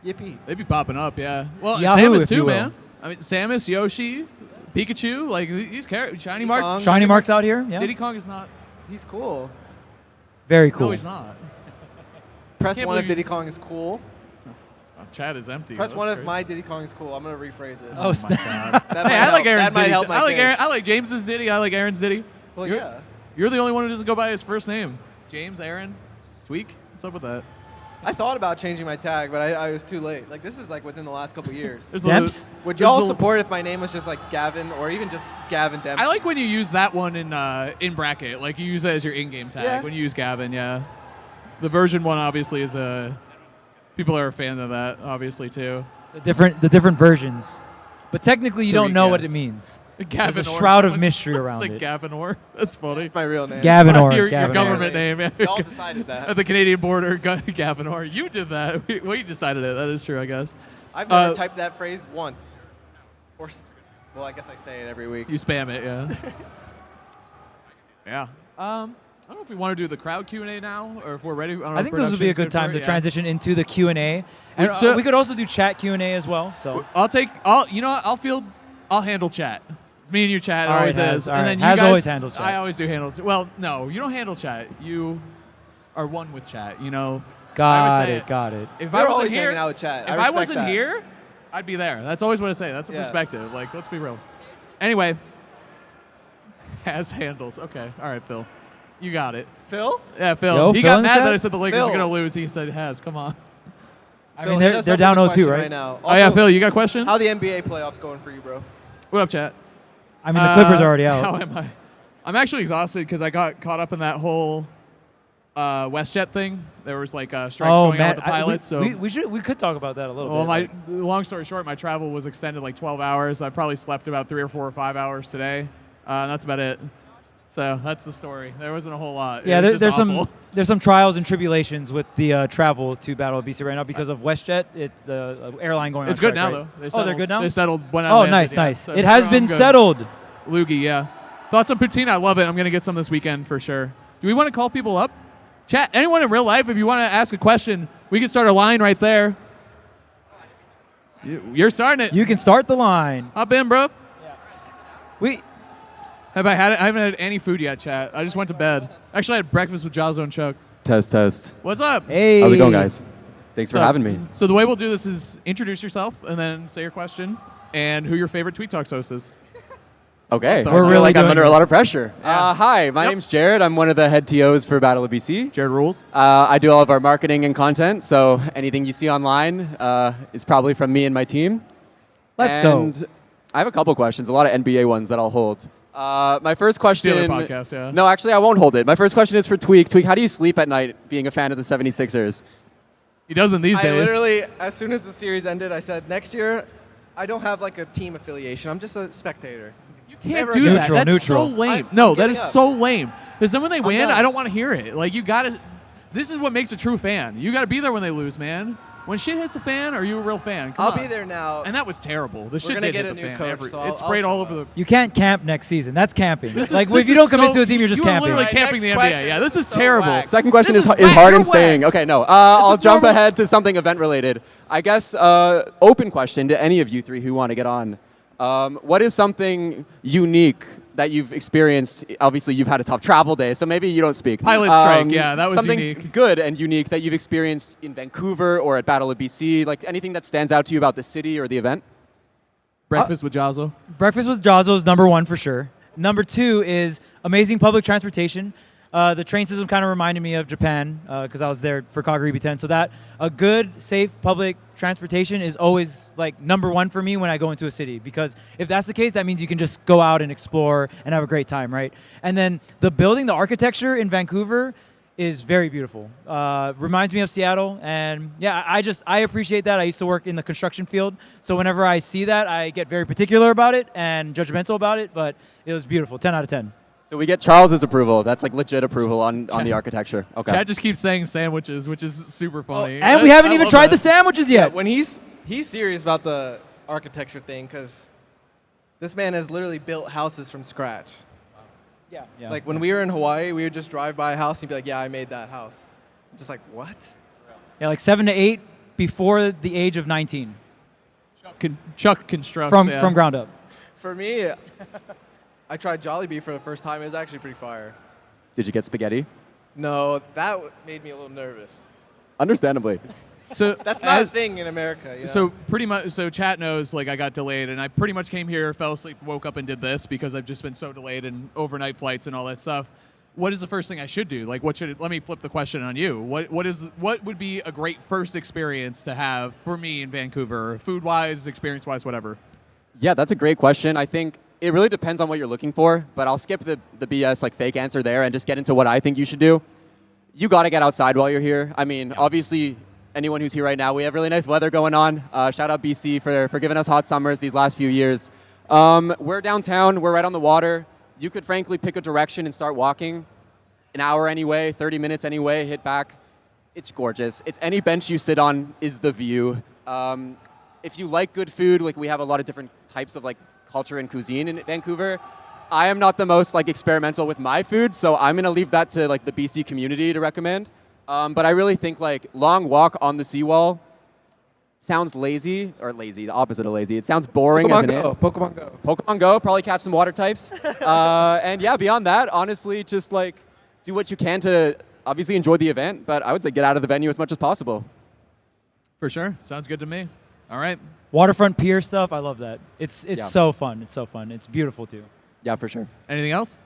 Yippee. They be popping up, yeah. Well, Yahoo, Samus if you too, will. man. I mean, Samus, Yoshi, Pikachu, like these characters. Shiny Mark. Kong. Shiny Mark's out here. Yeah. Diddy Kong is not. He's cool. Very cool. No, he's not. Press Can't 1 if believe Diddy Kong is cool. Oh, chat is empty. Press That's 1 if crazy. my Diddy Kong is cool. I'm going to rephrase it. Oh, my God. That Hey, might I help. like Aaron's That might Diddy. help my case. I like James's Diddy. I like Aaron's Diddy. Well, You're- yeah. You're the only one who doesn't go by his first name. James, Aaron, Tweek. What's up with that? I thought about changing my tag, but I was too late. Like, this is within the last couple years. There's a Demps? Would there's y'all a- support if my name was just Gavin or even just Gavin Dempsey? I like when you use that one in bracket. Like, you use that as your in-game tag. Yeah. When you use Gavin, yeah. The version 1 obviously is people are a fan of that, obviously, too. The different versions. But technically, you don't Tariq, know yeah. what it means. Gavin There's a Orr. shroud of Someone mystery said around it. Gavin Orr. That's funny. It's my real name. Gavin Orr. your Gavin government Orr. name. Yeah. Y'all decided that. At the Canadian border, Gavin Orr. You did that. We decided it. That is true, I guess. I've never typed that phrase once. Well, I guess I say it every week. You spam it, yeah. Yeah. I don't know if we want to do the crowd Q&A now, or if we're ready. I think this would be a good time to transition into the Q&A. And So- we could also do chat Q&A as well. So I'll handle chat. It's me and you chat. It All right, always Haz, is. all And right. then you Haz guys, always handles chat. I always do handle. Well, no, you don't handle chat. You are one with chat. I always got say it. Got it. If You're I wasn't always here, hanging out with chat. if I respect wasn't that. here, I'd be there. That's always what I say. That's a Yeah. perspective. Like, let's be real. Anyway, Haz handles. Okay. All right, Phil. You got it. Phil? Yeah, Phil. Yo, he Phil got in the mad chat? that I said the Lakers are Phil. going to lose. He said, "Has, come on." I Phil, mean, hit they're us up down with a 0-2, question right? now. Oh yeah, Also, Phil, you got a question? How the NBA playoffs going for you, bro? What up, chat? I mean, the Clippers are already out. How am I? I'm actually exhausted because I got caught up in that whole WestJet thing. There was like strikes going on with the pilots. we could talk about that a little Well, bit. long story short, my travel was extended like 12 hours. I probably slept about 3 or 4 or 5 hours today. That's about it. So that's the story. There wasn't a whole lot. Yeah, It was there's just awful. there's some trials and tribulations with the travel to Battle of BC right now because of WestJet. It's the airline going on It's good strike, now, right? though. They're good now? They settled when I Oh, landed, nice, yeah. nice. So It has I'm been good. settled. Loogie, yeah. Thoughts on poutine? I love it. I'm going to get some this weekend for sure. Do we want to call people up? Chat, anyone in real life, if you want to ask a question, we can start a line right there. You're starting it. You can start the line. Hop in, bro. We Have I had it? I haven't had any food yet, chat. I just went to bed. Actually, I had breakfast with Jazzo and Chuck. Test. What's up? Hey. How's it going, guys? Thanks for So- having me. So the way we'll do this is introduce yourself and then say your question and who your favorite Tweek Talks host is. Okay. We're I feel really like I'm doing under a lot of pressure. Yeah. Hi, my Yep. name's Jared. I'm one of the head TOs for Battle of BC. Jared rules. I do all of our marketing and content, so anything you see online is probably from me and my team. Let's go. And I have a couple questions, a lot of NBA ones that I'll hold. My first question... Steeler podcast, yeah. No, actually, I won't hold it. My first question is for Tweek. Tweek, how do you sleep at night being a fan of the 76ers? He doesn't these I days. literally, as soon as the series ended, I said, next year, I don't have like a team affiliation. I'm just a spectator. You can't Never do again. that. That's Neutral. so lame. I'm No, that giving is up. so lame. Because then when they win, done. I don't want to hear it. Like, you got to... This is what makes a true fan. You got to be there when they lose, man. When shit hits a fan, are you a real fan? Come I'll on. be there now. And that was terrible. The shit gonna did get hit a the new fan. coach, so I'll It sprayed show all over up. the... You can't camp next season. That's camping. This Like is, this if you don't is commit so- to a team, you're just you are camping. literally Right, camping next the question. NBA. Yeah, this is So terrible. whack. Second question This is is whack. hard You're and staying. whack. Okay, no. I'll jump normal. ahead to something event related. I guess open question to any of you three who want to get on. What is something unique that you've experienced? Obviously, you've had a tough travel day, so maybe you don't speak. Pilot strike, yeah, that was something unique. good and unique that you've experienced in Vancouver or at Battle of BC. Like anything that stands out to you about the city or the event? Breakfast with Jazzo. Breakfast with Jazzo is number one for sure. Number two is amazing public transportation. The train system kind of reminded me of Japan because I was there for Kaguribi 10. So that a good, safe public transportation is always like number one for me when I go into a city. Because if that's the case, that means you can just go out and explore and have a great time, right? And then the building, the architecture in Vancouver is very beautiful. Reminds me of Seattle. And yeah, I appreciate that. I used to work in the construction field. So whenever I see that, I get very particular about it and judgmental about it. But it was beautiful. 10 out of 10. So we get Charles's approval. That's like legit approval on the architecture. Okay. Chad just keeps saying sandwiches, which is super funny. And we haven't I even love tried that. the sandwiches Yeah, yet. when he's serious about the architecture thing, because this man has literally built houses from scratch. Yeah. Like when we were in Hawaii, we would just drive by a house and he'd be like, "Yeah, I made that house." I'm just like, what? Yeah, like 7 to 8 before the age of 19 Chuck constructs from ground up. For me, I tried Jollibee for the first time. It was actually pretty fire. Did you get spaghetti? No, that made me a little nervous. Understandably. So That's not a thing in America. You know? So pretty much, so chat knows like I got delayed, and I pretty much came here, fell asleep, woke up, and did this because I've just been so delayed and overnight flights and all that stuff. What is the first thing I should do? Like, what should? Let me flip the question on you. What would be a great first experience to have for me in Vancouver, food wise, experience wise, whatever? Yeah, that's a great question. I think it really depends on what you're looking for, but I'll skip the BS like fake answer there and just get into what I think you should do. You got to get outside while you're here. I mean, obviously, anyone who's here right now, we have really nice weather going on. Shout out BC for giving us hot summers these last few years. We're downtown. We're right on the water. You could frankly pick a direction and start walking. An hour anyway, 30 minutes anyway, hit back. It's gorgeous. It's any bench you sit on is the view. If you like good food, like we have a lot of different types of like culture and cuisine in Vancouver. I am not the most like experimental with my food, so I'm gonna leave that to like the BC community to recommend. But I really think like long walk on the seawall sounds lazy, the opposite of lazy. It sounds boring Pokemon as an Go. Pokemon Go. Pokemon Go, probably catch some water types. And yeah, beyond that, honestly, just like do what you can to obviously enjoy the event, but I would say get out of the venue as much as possible. For sure, sounds good to me. All right. Waterfront pier stuff, I love that. It's Yeah. so fun. It's so fun. It's beautiful too. Yeah, for sure. Anything else?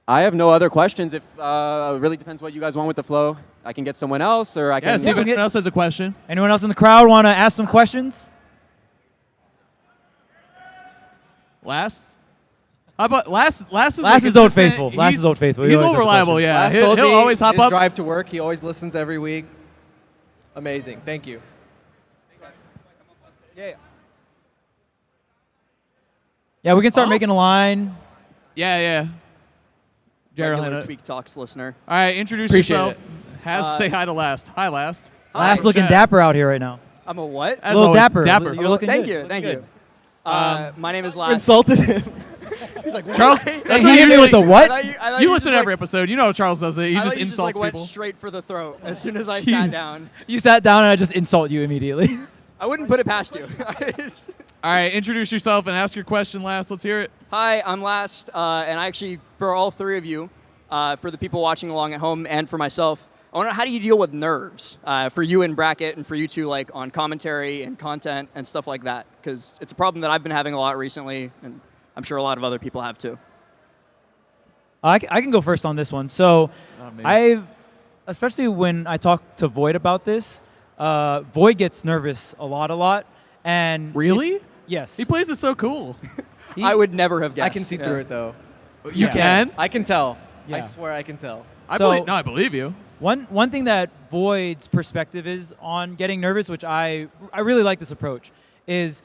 I have no other questions. If it really depends what you guys want with the flow. I can get someone else, or I can. Yeah, see if anyone else has a question. Anyone else in the crowd want to ask some questions? Last? How about last? Last is Last is Old Faithful. Last is Old Faithful. He He's always old has a reliable. question. Yeah, Last he'll told me always hop his up. drive to work. He always listens every week. Amazing. Thank you. Yeah, we can start Oh. making a line. Yeah. Jared, Regular All Tweek Talks listener. right, introduce Appreciate yourself. it. Has to say hi to Last. Hi, Last. Last looking Chat. dapper out here right now. I'm a what? As Little always, dapper. Dapper. You're looking Thank good. you, thank Good. you. My name is Last. Insulted him. Charles, Hey, that's he what hit me with the usually- what? I thought You just, listen to every episode. You know how Charles does it. He I just thought you insults went people. straight for the throat as soon as I Jeez. sat down. You sat down and I just insult you immediately. I wouldn't put it past you. All right, introduce yourself and ask your question, Last. Let's hear it. Hi, I'm Last, and I actually, for all three of you, for the people watching along at home and for myself, I want to know, how do you deal with nerves for you in bracket and for you two, like on commentary and content and stuff like that? Because it's a problem that I've been having a lot recently, and I'm sure a lot of other people have too. I can go first on this one. So especially when I talk to Void about this, Void gets nervous a lot. And Really? Yes. He plays it so cool. I would never have guessed. I can see Yeah. through it though. You can? I can tell. I Yeah. swear I can tell. I So- believe you. One thing that Void's perspective is on getting nervous, which I really like this approach, is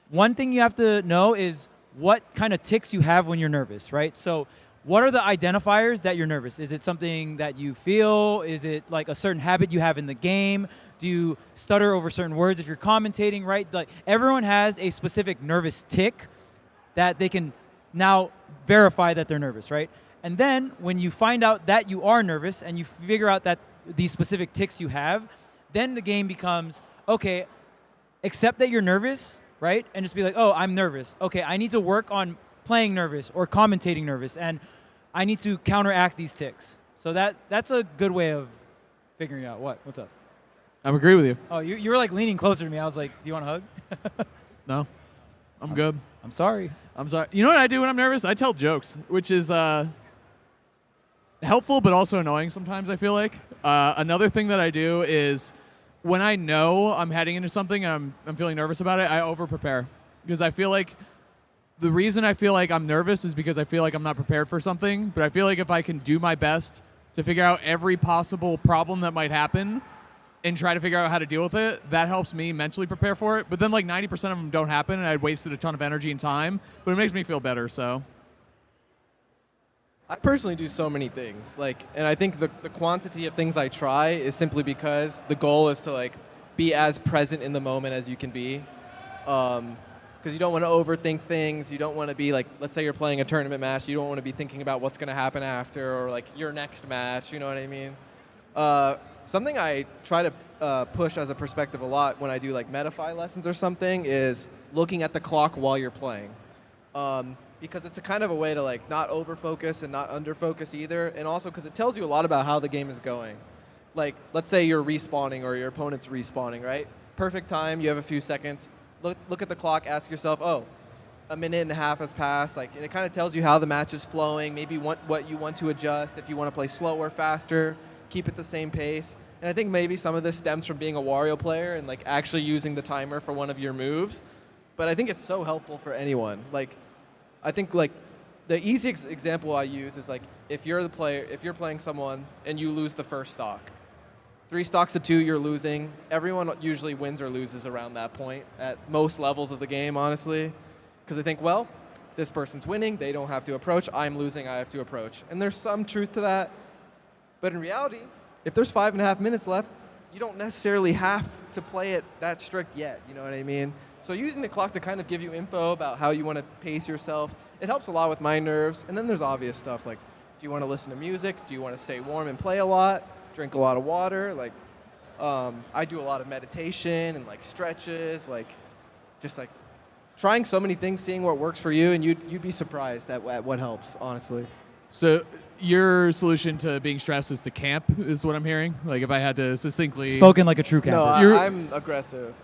one thing you have to know is what kind of tics you have when you're nervous, right? So what are the identifiers that you're nervous? Is it something that you feel? Is it like a certain habit you have in the game? Do you stutter over certain words if you're commentating, right? Like everyone has a specific nervous tic that they can now verify that they're nervous, right? And then when you find out that you are nervous and you figure out that these specific tics you have, then the game becomes, okay, accept that you're nervous, right? And just be like, oh, I'm nervous. Okay, I need to work on playing nervous or commentating nervous, and I need to counteract these tics. So that's a good way of figuring out what's up. I agree with you. Oh, you were like leaning closer to me. I was like, do you want a hug? No, I'm good. I'm sorry. I'm sorry. You know what I do when I'm nervous? I tell jokes, which is helpful but also annoying sometimes, I feel like. Another thing that I do is when I know I'm heading into something and I'm feeling nervous about it, I over-prepare. Because I feel like the reason I feel like I'm nervous is because I feel like I'm not prepared for something. But I feel like if I can do my best to figure out every possible problem that might happen and try to figure out how to deal with it, that helps me mentally prepare for it. But then like 90% of them don't happen, and I'd wasted a ton of energy and time. But it makes me feel better, so. I personally do so many things, and I think the quantity of things I try is simply because the goal is to be as present in the moment as you can be, because you don't want to overthink things. You don't want to be let's say you're playing a tournament match, you don't want to be thinking about what's going to happen after or your next match. You know what I mean? Something I try to push as a perspective a lot when I do Metafy lessons or something is looking at the clock while you're playing. Because it's a kind of a way to not over-focus and not under-focus either, and also because it tells you a lot about how the game is going. Let's say you're respawning or your opponent's respawning, right? Perfect time, you have a few seconds. Look at the clock, ask yourself, oh, a minute and a half has passed. And it kind of tells you how the match is flowing, maybe what you want to adjust, if you want to play slower, faster, keep it the same pace. And I think maybe some of this stems from being a Wario player and actually using the timer for one of your moves. But I think it's so helpful for anyone. I think the easy example I use is if you're playing someone and you lose the first stock, 3 stocks to 2, you're losing. Everyone usually wins or loses around that point at most levels of the game, honestly, because they think, well, this person's winning, they don't have to approach. I'm losing, I have to approach. And there's some truth to that, but in reality, if there's 5.5 minutes left, you don't necessarily have to play it that strict yet. You know what I mean? So using the clock to kind of give you info about how you want to pace yourself, it helps a lot with my nerves. And then there's obvious stuff do you want to listen to music? Do you want to stay warm and play a lot? Drink a lot of water? I do a lot of meditation and stretches, just trying so many things, seeing what works for you, and you'd be surprised at what helps, honestly. So your solution to being stressed is to camp, is what I'm hearing? If I had to succinctly... Spoken like a true camper. No, I'm aggressive.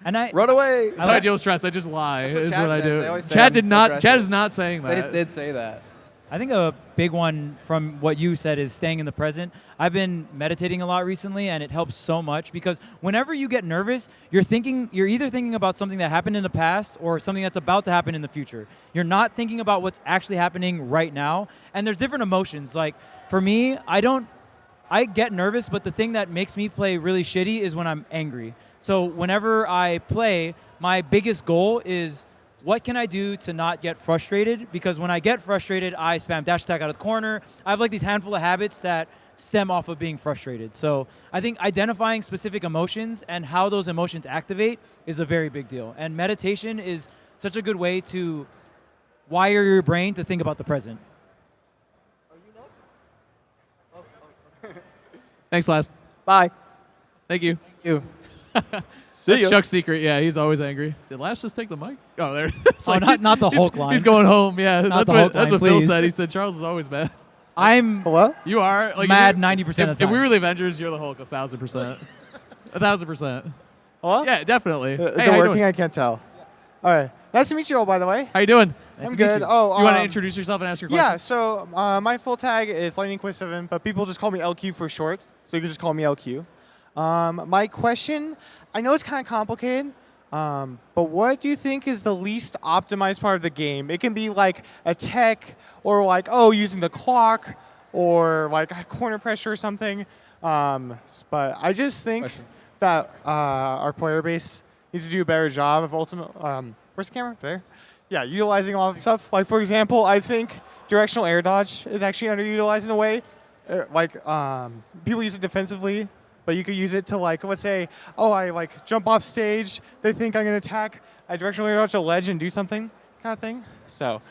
And Run away. That's how I deal with stress. I just lie. That's what Is Chad what I says. do. They always say Chad I'm did not. aggressive. Chad is not saying They that. did say that. I think a big one from what you said is staying in the present. I've been meditating a lot recently, and it helps so much because whenever you get nervous, you're either thinking about something that happened in the past or something that's about to happen in the future. You're not thinking about what's actually happening right now. And there's different emotions. Like for me, I get nervous, but the thing that makes me play really shitty is when I'm angry. So whenever I play, my biggest goal is what can I do to not get frustrated? Because when I get frustrated, I spam dash attack out of the corner. I have like these handful of habits that stem off of being frustrated. So I think identifying specific emotions and how those emotions activate is a very big deal. And meditation is such a good way to wire your brain to think about the present. Thanks, Last. Bye. Thank you. You. See That's ya. Chuck's secret. Yeah, he's always angry. Did Last just take the mic? Oh, there. It's Oh, not the Hulk line. He's going home. Yeah, Not that's the Hulk what line, Phil please. said. He said Charles is always mad. I'm Hello? You are like mad if 90% of the If we time. were the Avengers, you're the Hulk 1,000%. 1,000%. Hello? Yeah, definitely. Is Hey, it how you working? doing? I can't tell. All right. Nice to meet you all, by the way. How you doing? Nice I'm to meet good. you. Oh, You want to introduce yourself and ask your question? Yeah, so my full tag is Lightning Quiz 7, but people just call me LQ for short, so you can just call me LQ. My question, I know it's kind of complicated, but what do you think is the least optimized part of the game? It can be like a tech, or like, using the clock, or like corner pressure or something. But I just think that our player base needs to do a better job of ultimate. Where's the camera? There. Yeah, utilizing all of the stuff. Like for example, I think directional air dodge is actually underutilized in a way. People use it defensively, but you could use it to like, let's say, I like jump off stage. They think I'm gonna attack. I directional air dodge a ledge and do something, kind of thing. So,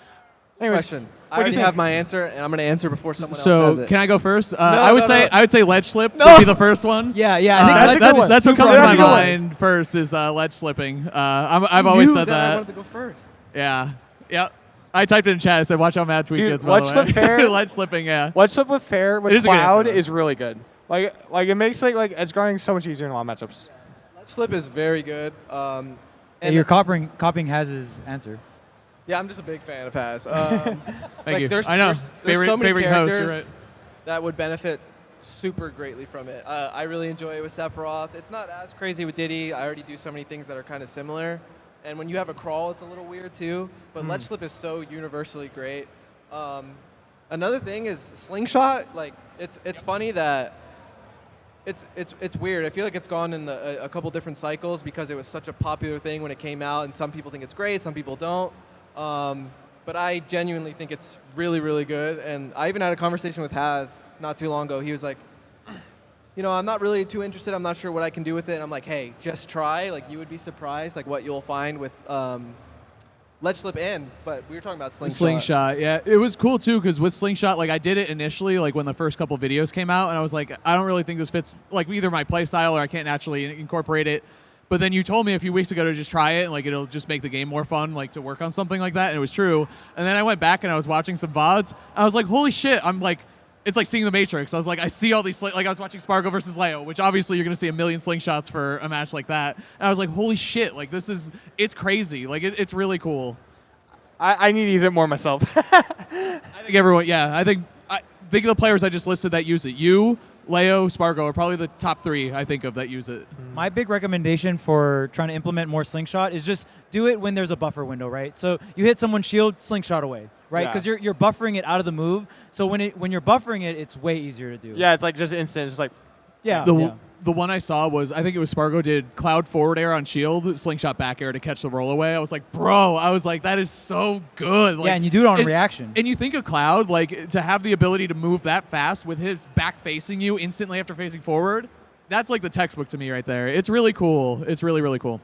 anyways, Question. I what do you already think? have my answer, and I'm going to answer before someone else So says it. can I go first? No, I would no. I would say ledge slip No. would be the first one. Yeah, I think That's a good one. That's what Super comes to my that's a good one. mind first is ledge slipping. I've always knew said that I that. wanted to go first. Yeah. Yep. I typed it in chat. I said, "Watch how mad Tweek Dude, gets." By ledge the way. slip fair- ledge slipping. Yeah. Ledge slip with fair It with is a good cloud answer, though. is really good. Like it makes like edge guarding so much easier in a lot of matchups. Ledge slip is very good. And And you're copying Haz's answer. yeah, I'm just a big fan of Haz. Thank you. There's, I know. There's so many favorite host. characters You're right. that would benefit super greatly from it. I really enjoy it with Sephiroth. It's not as crazy with Diddy. I already do so many things that are kind of similar. And when you have a crawl, it's a little weird too. But ledge slip is so universally great. Another thing is slingshot. Like it's funny that it's weird. I feel like it's gone in a couple different cycles because it was such a popular thing when it came out, and some people think it's great, some people don't. But I genuinely think it's really, really good. And I even had a conversation with Haz not too long ago. He was like, I'm not really too interested. I'm not sure what I can do with it. And I'm like, hey, just try. Like, you would be surprised, like, what you'll find with ledge slip in. But we were talking about slingshot. Slingshot, yeah. It was cool, too, because with Slingshot, like, I did it initially, like, when the first couple videos came out, and I was like, I don't really think this fits, like, either my play style or I can't naturally incorporate it. But then you told me a few weeks ago to just try it, and, like, it'll just make the game more fun, like, to work on something like that, and it was true. And then I went back and I was watching some VODs. I was like, holy shit, I'm like, it's like seeing the Matrix. I was like, I see all these, like I was watching Spargo versus Leo, which obviously you're going to see a million slingshots for a match like that. And I was like, holy shit, like, it's crazy. Like, it's really cool. I need to use it more myself. I think everyone, yeah. I think of the players I just listed that use it. You, Leo, Spargo are probably the top three I think of that use it. My big recommendation for trying to implement more slingshot is just do it when there's a buffer window, right? So you hit someone's shield, slingshot away, right? Because you're buffering it out of the move. So when you're buffering it, it's way easier to do. Yeah, it's like just instant. It's like The one I saw was, I think it was Spargo did cloud forward air on shield, slingshot back air to catch the roll away. I was like, bro, that is so good. Like, yeah, and you do it on a reaction. And you think of Cloud, like, to have the ability to move that fast with his back facing you instantly after facing forward, that's like the textbook to me right there. It's really cool. It's really, really cool.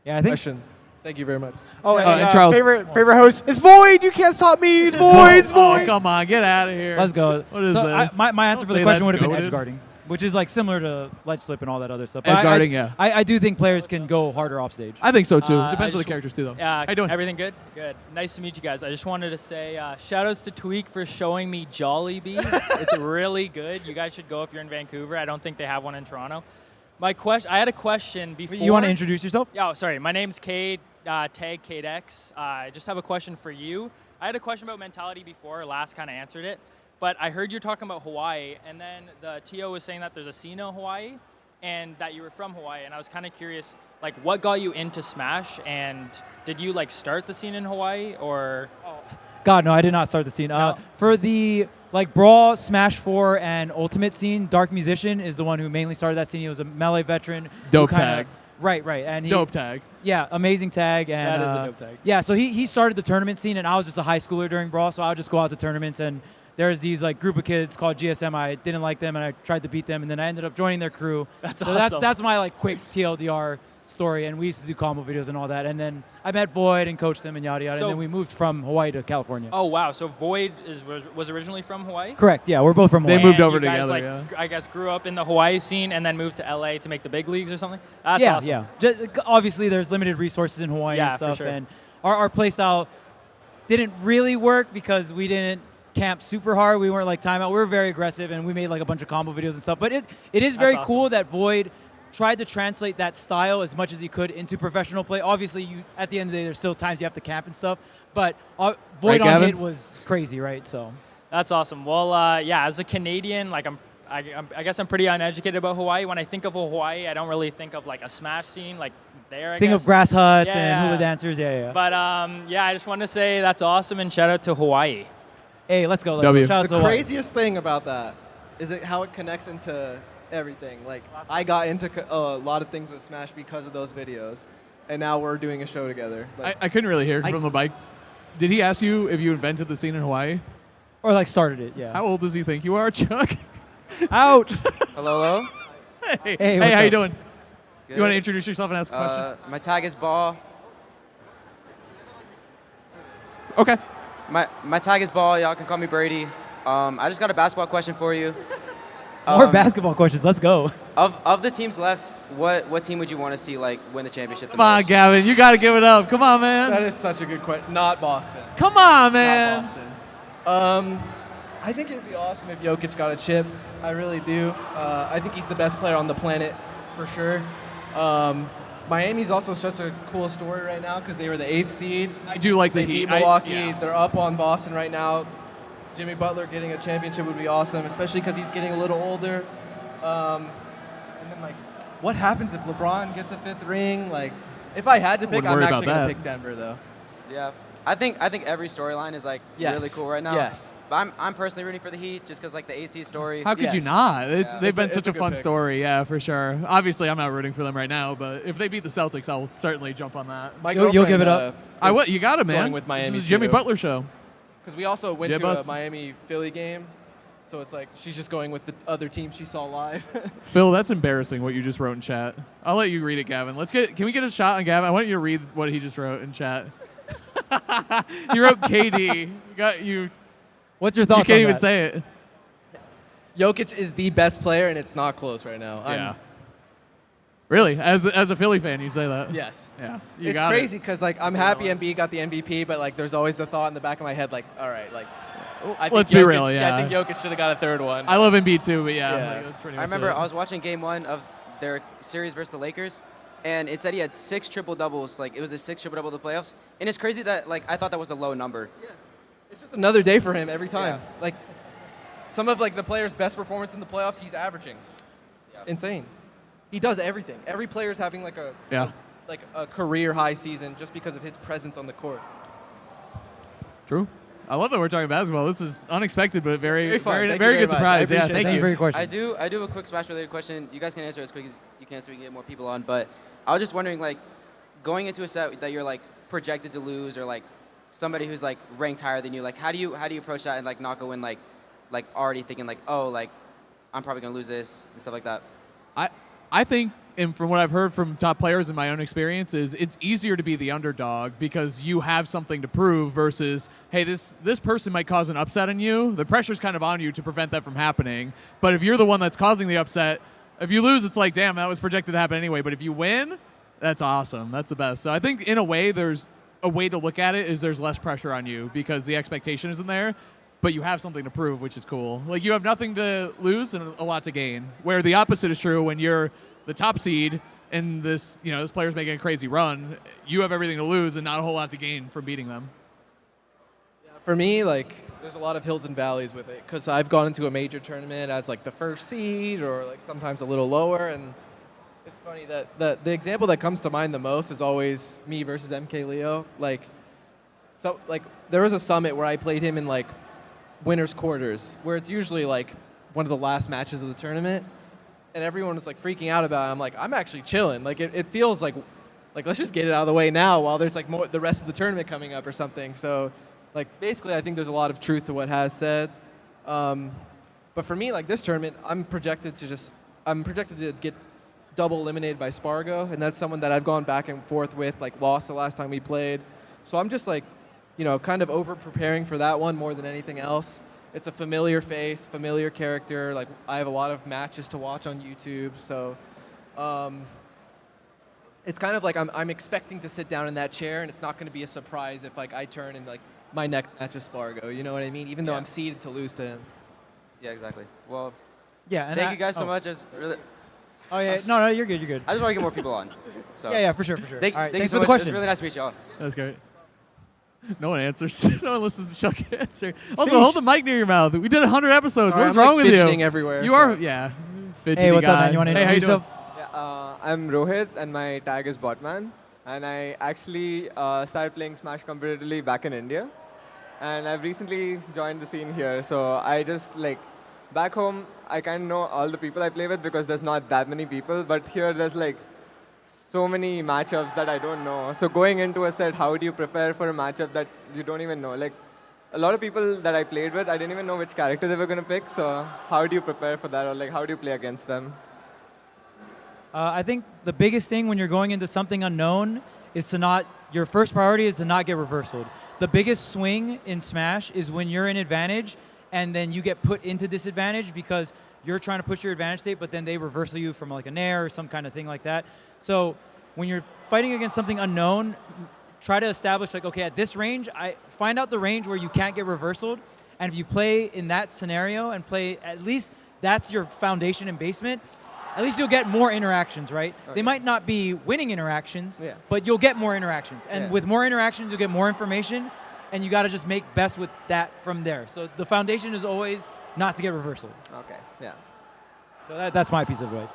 Yeah, I think. Question. Thank you very much. Oh, and Charles. favorite host. It's Void. You can't stop me. It's Void. It's Void. Oh, come on, get out of here. Let's go. What is so this? My answer Don't for the say question would that's have been goated. edge guarding, which is like similar to ledge slip and all that other stuff. Edge But guarding, yeah. I do think players can go harder off stage. I think so too. I Depends on the just- characters too, though. Yeah, How you doing? everything good? Good. Nice to meet you guys. I just wanted to say shout outs to Tweek for showing me Jollibee. It's really good. You guys should go if you're in Vancouver. I don't think they have one in Toronto. I had a question before. You want to introduce yourself? Yeah, sorry. My name's Cade, tag CadeX. I just have a question for you. I had a question about mentality before. Last kind of answered it. But I heard you're talking about Hawaii, and then the TO was saying that there's a scene in Hawaii, and that you were from Hawaii. And I was kind of curious, like, what got you into Smash? And did you, like, start the scene in Hawaii, or? Oh. God, no, I did not start the scene. No. For the Brawl, Smash 4, and Ultimate scene, Dark Musician is the one who mainly started that scene. He was a Melee veteran. Dope tag. Right. And Dope tag. Yeah, amazing tag. And, that is a dope tag. Yeah, so he started the tournament scene, and I was just a high schooler during Brawl, so I would just go out to tournaments, and there's these group of kids called GSM. I didn't like them, and I tried to beat them, and then I ended up joining their crew. That's so awesome. That's my quick TLDR story, and we used to do combo videos and all that. And then I met Void and coached him and yada yada. So- and then we moved from Hawaii to California. Oh, wow. So Void was originally from Hawaii? Correct. Yeah, we're both from They Hawaii. moved over you guys, together, yeah. I guess grew up in the Hawaii scene and then moved to LA to make the big leagues or something? That's yeah, awesome. yeah. Obviously, there's limited resources in Hawaii Yeah, and for stuff, sure. and our play style didn't really work because we didn't camp super hard. We weren't timeout. We were very aggressive, and we made a bunch of combo videos and stuff. But it is very awesome. cool that Void tried to translate that style as much as he could into professional play. Obviously, at the end of the day, there's still times you have to camp and stuff. But Void Right, on Gavin? hit was crazy, right? So That's awesome. Well, yeah, as a Canadian, I guess I'm pretty uneducated about Hawaii. When I think of Hawaii, I don't really think of a Smash scene there. I think guess. of grass huts and Yeah. hula dancers. Yeah. But yeah, I just want to say that's awesome and shout out to Hawaii. Hey, let's go. W. Shout out The to Hawaii. craziest thing about that is how it connects into everything. I got into a lot of things with Smash because of those videos, and now we're doing a show together. I couldn't really hear from the mic. Did he ask you if you invented the scene in Hawaii? Or started it, yeah. How old does he think you are, Chuck? Ouch. Hello. Hey, what's how you up? doing? Good. You want to introduce yourself and ask a question? My tag is ball. Okay. My tag is ball. Y'all can call me Brady. I just got a basketball question for you. More basketball questions. Let's go. Of the teams left, what team would you want to see win the championship? Come on, Gavin. You got to give it up. Come on, man. That is such a good question. Not Boston. Come on, man. Not Boston. I think it'd be awesome if Jokic got a chip. I really do. I think he's the best player on the planet for sure. Miami's also such a cool story right now because they were the 8th seed. I do like the They Heat. beat Milwaukee. They're up on Boston right now. Jimmy Butler getting a championship would be awesome, especially because he's getting a little older. And then, what happens if LeBron gets a 5th ring? If I had to pick, Wouldn't I'm worry actually about going that. to pick Denver, though. Yeah. I think every storyline is Yes. really cool right now. Yes. But I'm personally rooting for the Heat just because the AC story. How could you Yes. not? Yeah. They've been It's such a a good fun pick. story. Yeah, for sure. Obviously, I'm not rooting for them right now, but if they beat the Celtics, I'll certainly jump on that. My You'll give it up. I will. You got it, man. Going with Miami This is a Jimmy too. Butler show. Because we also went to J-Butts. a Miami-Philly game, so it's she's just going with the other team she saw live. Phil, that's embarrassing what you just wrote in chat. I'll let you read it, Gavin. Can we get a shot on Gavin? I want you to read what he just wrote in chat. You wrote KD. What's your You thoughts can't on even that? say it. Jokic is the best player, and it's not close right now. Yeah. Really? As a Philly fan, you say that? Yes. Yeah. You It's got crazy it. because I'm happy Embiid got the MVP, but there's always the thought in the back of my head all right, I think Let's be Jokic- real, yeah. I think Jokic should have got a 3rd one. I love Embiid too, but yeah, Yeah. that's pretty I much remember it. I was watching Game 1 of their series versus the Lakers, and it said he had 6 triple doubles. It was his 6th triple double of the playoffs, and it's crazy that I thought that was a low number. It's just another day for him every time. Some of the player's best performance in the playoffs, he's averaging. Yeah. Insane. He does everything. Every player's having a career high season just because of his presence on the court. True. I love that we're talking basketball. This is unexpected, but very, Very fun. very, Thank very you good very much. I surprise. Yeah, appreciate thank that. you. For your question. I do have a quick Smash related question. You guys can answer as quick as you can so we can get more people on. But I was just wondering, going into a set that you're projected to lose, or somebody who's ranked higher than you, how do you approach that and not go in already thinking I'm probably gonna lose this and stuff like that. I think, and from what I've heard from top players in my own experience, is it's easier to be the underdog because you have something to prove versus, hey, this person might cause an upset on you. The pressure's kind of on you to prevent that from happening. But if you're the one that's causing the upset, if you lose, it's damn, that was projected to happen anyway. But if you win, that's awesome. That's the best. So I think in a way, there's a way to look at it is there's less pressure on you because the expectation isn't there. But you have something to prove, which is cool. You have nothing to lose and a lot to gain. Where the opposite is true when you're the top seed and this player's making a crazy run, you have everything to lose and not a whole lot to gain from beating them. For me, like, there's a lot of hills and valleys with it because I've gone into a major tournament as like the first seed or like sometimes a little lower, and it's funny that the example that comes to mind the most is always me versus MK Leo. Like, so like there was a summit where I played him in like winners quarters, where it's usually like one of the last matches of the tournament, and everyone was like freaking out about it. I'm like, I'm actually chilling. Like it feels like let's just get it out of the way now while there's like more the rest of the tournament coming up or something. So. Like, basically, I think there's a lot of truth to what Haz said. But for me, like, this tournament, I'm projected to get double eliminated by Spargo, and that's someone that I've gone back and forth with, like, lost the last time we played. So I'm just, like, kind of over-preparing for that one more than anything else. It's a familiar face, familiar character. Like, I have a lot of matches to watch on YouTube, so it's kind of like I'm expecting to sit down in that chair, and it's not going to be a surprise if, like, I turn and, like, my next match is Spargo, you know what I mean? Even though I'm seeded to lose to him. Yeah, exactly. Well, yeah, and thank you guys so much. It's really. Oh yeah, no, you're good. I just want to get more people on. So. Yeah, for sure. All right, thank thanks you for the so much. question. It was really nice to meet y'all. That was great. No one answers. No one listens to Chuck answer. Also, hold the mic near your mouth. We did 100 episodes. Sorry, What's I'm wrong like with you? fidgeting everywhere. You so. are, yeah. Fidgety Hey, what's guy. up, man? You want to introduce yourself? Yeah, I'm Rohit, and my tag is Botman. And I actually started playing Smash competitively back in India. And I've recently joined the scene here, so I just, like, back home, I kind of know all the people I play with because there's not that many people, but here there's, like, so many matchups that I don't know. So going into a set, how do you prepare for a matchup that you don't even know? Like, a lot of people that I played with, I didn't even know which character they were going to pick, so how do you prepare for that, or, like, how do you play against them? I think the biggest thing when you're going into something unknown is your first priority is to not get reversaled. The biggest swing in Smash is when you're in advantage and then you get put into disadvantage because you're trying to push your advantage state, but then they reversal you from like a nair or some kind of thing like that. So when you're fighting against something unknown, try to establish like, okay, at this range, find out the range where you can't get reversaled, and if you play in that scenario and play, at least that's your foundation and basement, at least you'll get more interactions, right? Okay. They might not be winning interactions, but you'll get more interactions. And with more interactions, you'll get more information, and you got to just make best with that from there. So the foundation is always not to get reversal. Okay, yeah. So that's my piece of advice.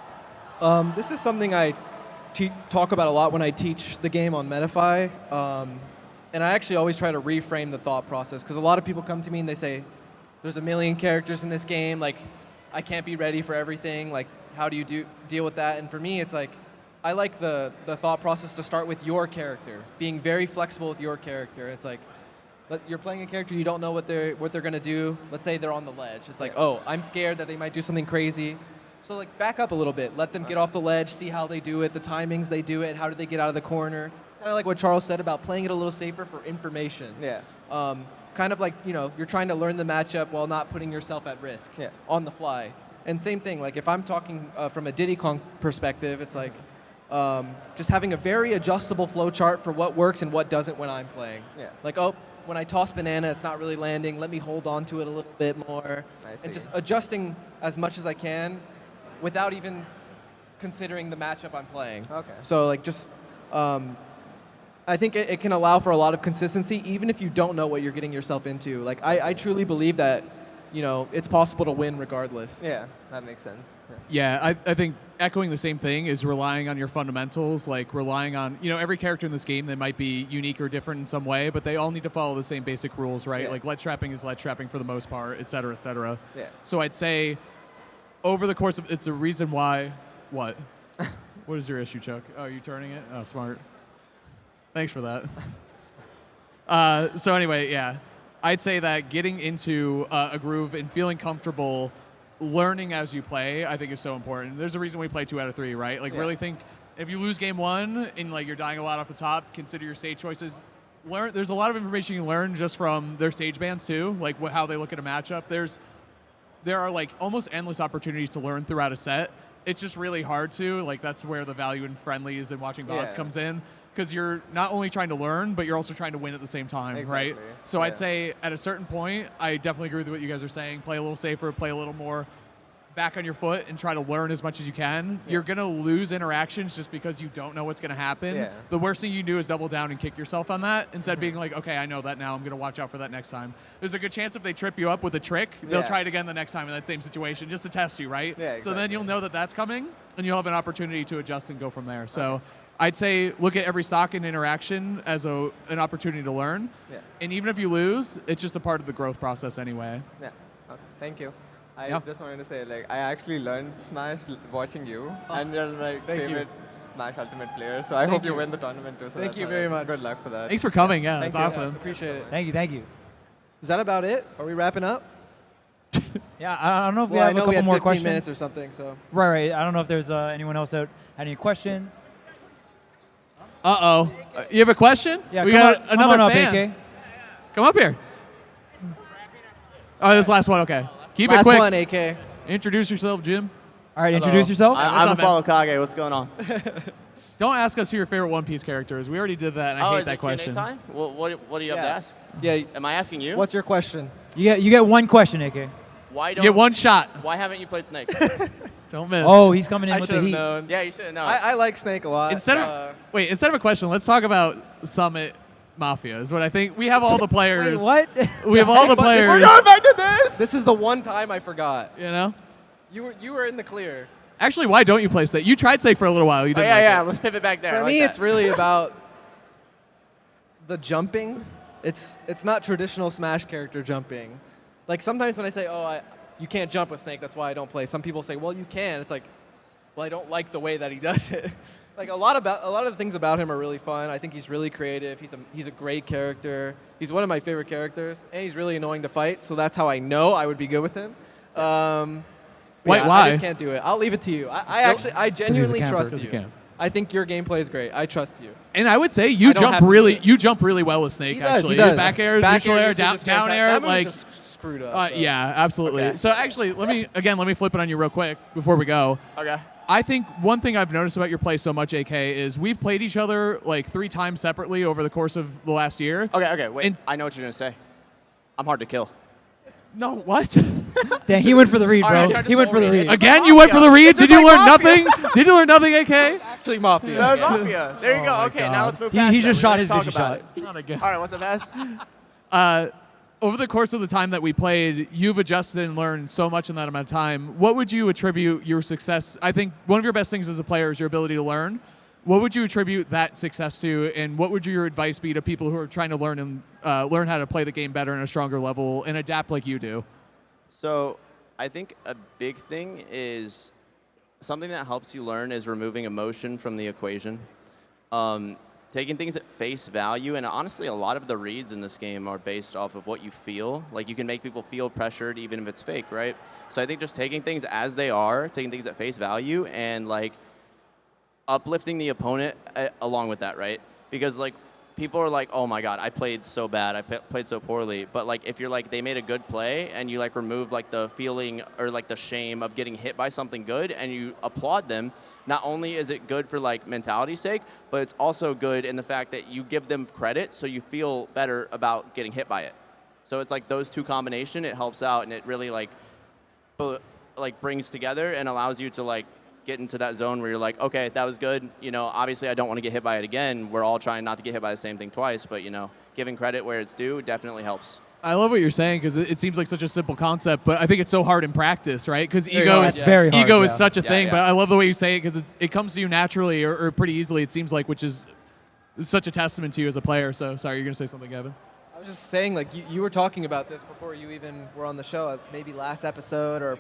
This is something I talk about a lot when I teach the game on Metafy. And I actually always try to reframe the thought process, because a lot of people come to me and they say, there's a million characters in this game, like, I can't be ready for everything, like, how do you deal with that? And for me, it's like, I like the thought process to start with your character, being very flexible with your character. It's like, you're playing a character, you don't know what they're going to do. Let's say they're on the ledge. It's like, oh, I'm scared that they might do something crazy. So like, back up a little bit. Let them get off the ledge, see how they do it, the timings they do it, how do they get out of the corner. Kind of like what Charles said about playing it a little safer for information. Yeah. Kind of like, you're trying to learn the matchup while not putting yourself at risk on the fly. And same thing, like if I'm talking from a Diddy Kong perspective, it's like just having a very adjustable flow chart for what works and what doesn't when I'm playing. Yeah. Like, oh, when I toss banana, it's not really landing. Let me hold on to it a little bit more. And just adjusting as much as I can without even considering the matchup I'm playing. Okay. So like just, I think it can allow for a lot of consistency, even if you don't know what you're getting yourself into. Like I truly believe that, it's possible to win regardless. Yeah, that makes sense. Yeah, I think echoing the same thing is relying on your fundamentals, like relying on, every character in this game, they might be unique or different in some way, but they all need to follow the same basic rules, right? Yeah. Like ledge trapping is ledge trapping for the most part, et cetera, et cetera. Yeah. So I'd say over the course of, it's a reason why, what? What is your issue, Chuck? Oh, you turning it? Oh, smart. Thanks for that. So anyway, yeah. I'd say that getting into a groove and feeling comfortable learning as you play, I think is so important. There's a reason we play 2 out of 3, right? Like really think, if you lose game 1 and like you're dying a lot off the top, consider your stage choices. There's a lot of information you can learn just from their stage bans too, like how they look at a matchup. There are like almost endless opportunities to learn throughout a set. It's just really hard to, like that's where the value in friendlies and watching bots comes in. Because you're not only trying to learn, but you're also trying to win at the same time, right? So I'd say at a certain point, I definitely agree with what you guys are saying. Play a little safer, play a little more back on your foot and try to learn as much as you can, you're going to lose interactions just because you don't know what's going to happen. Yeah. The worst thing you do is double down and kick yourself on that instead of being like, okay, I know that now. I'm going to watch out for that next time. There's a good chance if they trip you up with a trick, they'll try it again the next time in that same situation just to test you, right? Yeah, exactly. So then you'll know that that's coming, and you'll have an opportunity to adjust and go from there. So I'd say look at every stock and interaction as an opportunity to learn. Yeah. And even if you lose, it's just a part of the growth process anyway. Yeah. Okay. Thank you. I just wanted to say, like, I actually learned Smash watching you, and you're my favorite Smash Ultimate player. So I hope you win the tournament too. So Thank you very much. Good luck for that. Thanks for coming. Yeah, Thank that's you. awesome. Appreciate it. Thank you, thank you. Is that about it? Are we wrapping up? Yeah, I don't know if we Well, have I know a couple we had more 15 questions. minutes or something. So Right. I don't know if there's anyone else that had any questions. Uh-oh. You have a question? Yeah, we come got on, another come on fan. up, AK. Come up here. Oh, this last one. Okay. Keep last it quick. one, AK. Introduce yourself, Jim. All right, introduce yourself. I'm ApolloKage. What's going on? Don't ask us who your favorite One Piece character is. We already did that, and I hate is that it question. Q&A time? What do you have to Yeah. ask? Yeah. Am I asking you? What's your question? You get one question, AK. Why You don't get one shot. Why haven't you played Snake? Don't miss. Oh, he's coming in I with should the have heat. known. Yeah, you should have known. I like Snake a lot. Instead of a question, let's talk about Summit Mafia. Is what I think. We have all the players. Wait, what? We have all the But players. We're going back to this. This is the one time I forgot. You know. You were in the clear. Actually, why don't you play Snake? You tried Snake for a little while. You Oh, didn't. yeah, like yeah. it. Let's pivot back there. For I like me, that. it's really about the jumping. It's not traditional Smash character jumping. Like sometimes when I say, you can't jump with Snake, that's why I don't play. Some people say, well, you can. It's like, well, I don't like the way that he does it. Like a lot of the things about him are really fun. I think he's really creative. He's a great character. He's one of my favorite characters, and he's really annoying to fight. So that's how I know I would be good with him. Why? I just can't do it. I'll leave it to you. I genuinely camper. trust Because he you. camps. I think your gameplay is great. I trust you. And I would say I don't have to do it. you jump really well with Snake. He does. Actually, He does. Back air, Back neutral air, used to down, just down get air, that move like. just screwed up. Yeah, absolutely. Okay. So actually, let me flip it on you real quick before we go. Okay. I think one thing I've noticed about your play so much, AK, is we've played each other like 3 times separately over the course of the last year. Okay. Wait. And- I know what you're gonna say. I'm hard to kill. No, what? Dang, he went for the read, All bro. right, I tried to He went soul for the read. read. Again, you went for the read. It's Did just you like learn Mafia. nothing? Did you learn nothing, AK? Actually, Mafia. That was Mafia. There you Oh go. my Okay, God. now let's move He past just that. shot We're his gonna Vigi talk about shot. it. Not again. All right, what's up, Vaz? Over the course of the time that we played, you've adjusted and learned so much in that amount of time. What would you attribute your success? I think one of your best things as a player is your ability to learn. What would you attribute that success to, and what would your advice be to people who are trying to learn how to play the game better in a stronger level and adapt like you do? So I think a big thing is something that helps you learn is removing emotion from the equation. Taking things at face value, and honestly, a lot of the reads in this game are based off of what you feel. Like, you can make people feel pressured even if it's fake, right? So I think just taking things as they are, taking things at face value, and, like, uplifting the opponent along with that, right? Because, like, people are like, oh my God, I played so bad, I played so poorly. But like, if you're like, they made a good play and you like remove like the feeling or like the shame of getting hit by something good and you applaud them, not only is it good for like mentality's sake, but it's also good in the fact that you give them credit so you feel better about getting hit by it. So it's like those two combination, it helps out and it really like brings together and allows you to like get into that zone where you're like, okay, that was good. You know, obviously I don't want to get hit by it again. We're all trying not to get hit by the same thing twice, but you know, giving credit where it's due definitely helps. I love what you're saying because it seems like such a simple concept, but I think it's so hard in practice, right? Because Very ego hard. is That's very hard, ego is yeah. such a Yeah, thing, yeah. but I love the way you say it because it comes to you naturally or pretty easily. It seems like, which is such a testament to you as a player. So sorry, you're gonna say something, Gavin. I was just saying, like, you were talking about this before you even were on the show, maybe last episode or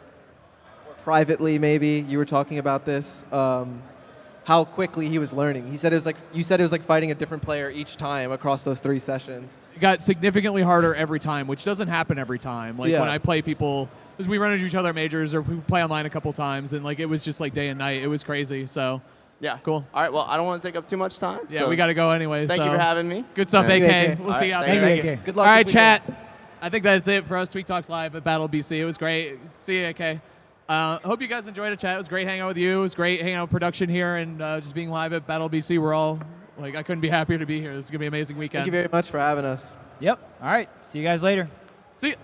privately maybe you were talking about this, how quickly he was learning. He said you said it was like fighting a different player each time across those 3 sessions. It got significantly harder every time, which doesn't happen every time. Like Yeah. when I play people, because we run into each other at majors or we play online a couple times, and like it was just like day and night. It was crazy. So Yeah. cool. All right, well, I don't want to take up too much time. Yeah, so we got to go anyway. Thank so. you for having me. Good stuff, Thank you, AK. AK. We'll All see you right, out thank there. you, AK. Good luck. All right, this weekend. chat. I think that's it for us. Tweek Talks Live at Battle BC. It was great. See you, AK. Hope you guys enjoyed it, chat. It was great hanging out with you. It was great hanging out with production here and just being live at Battle BC. We're all, like, I couldn't be happier to be here. This is going to be an amazing weekend. Thank you very much for having us. Yep. All right. See you guys later. See ya.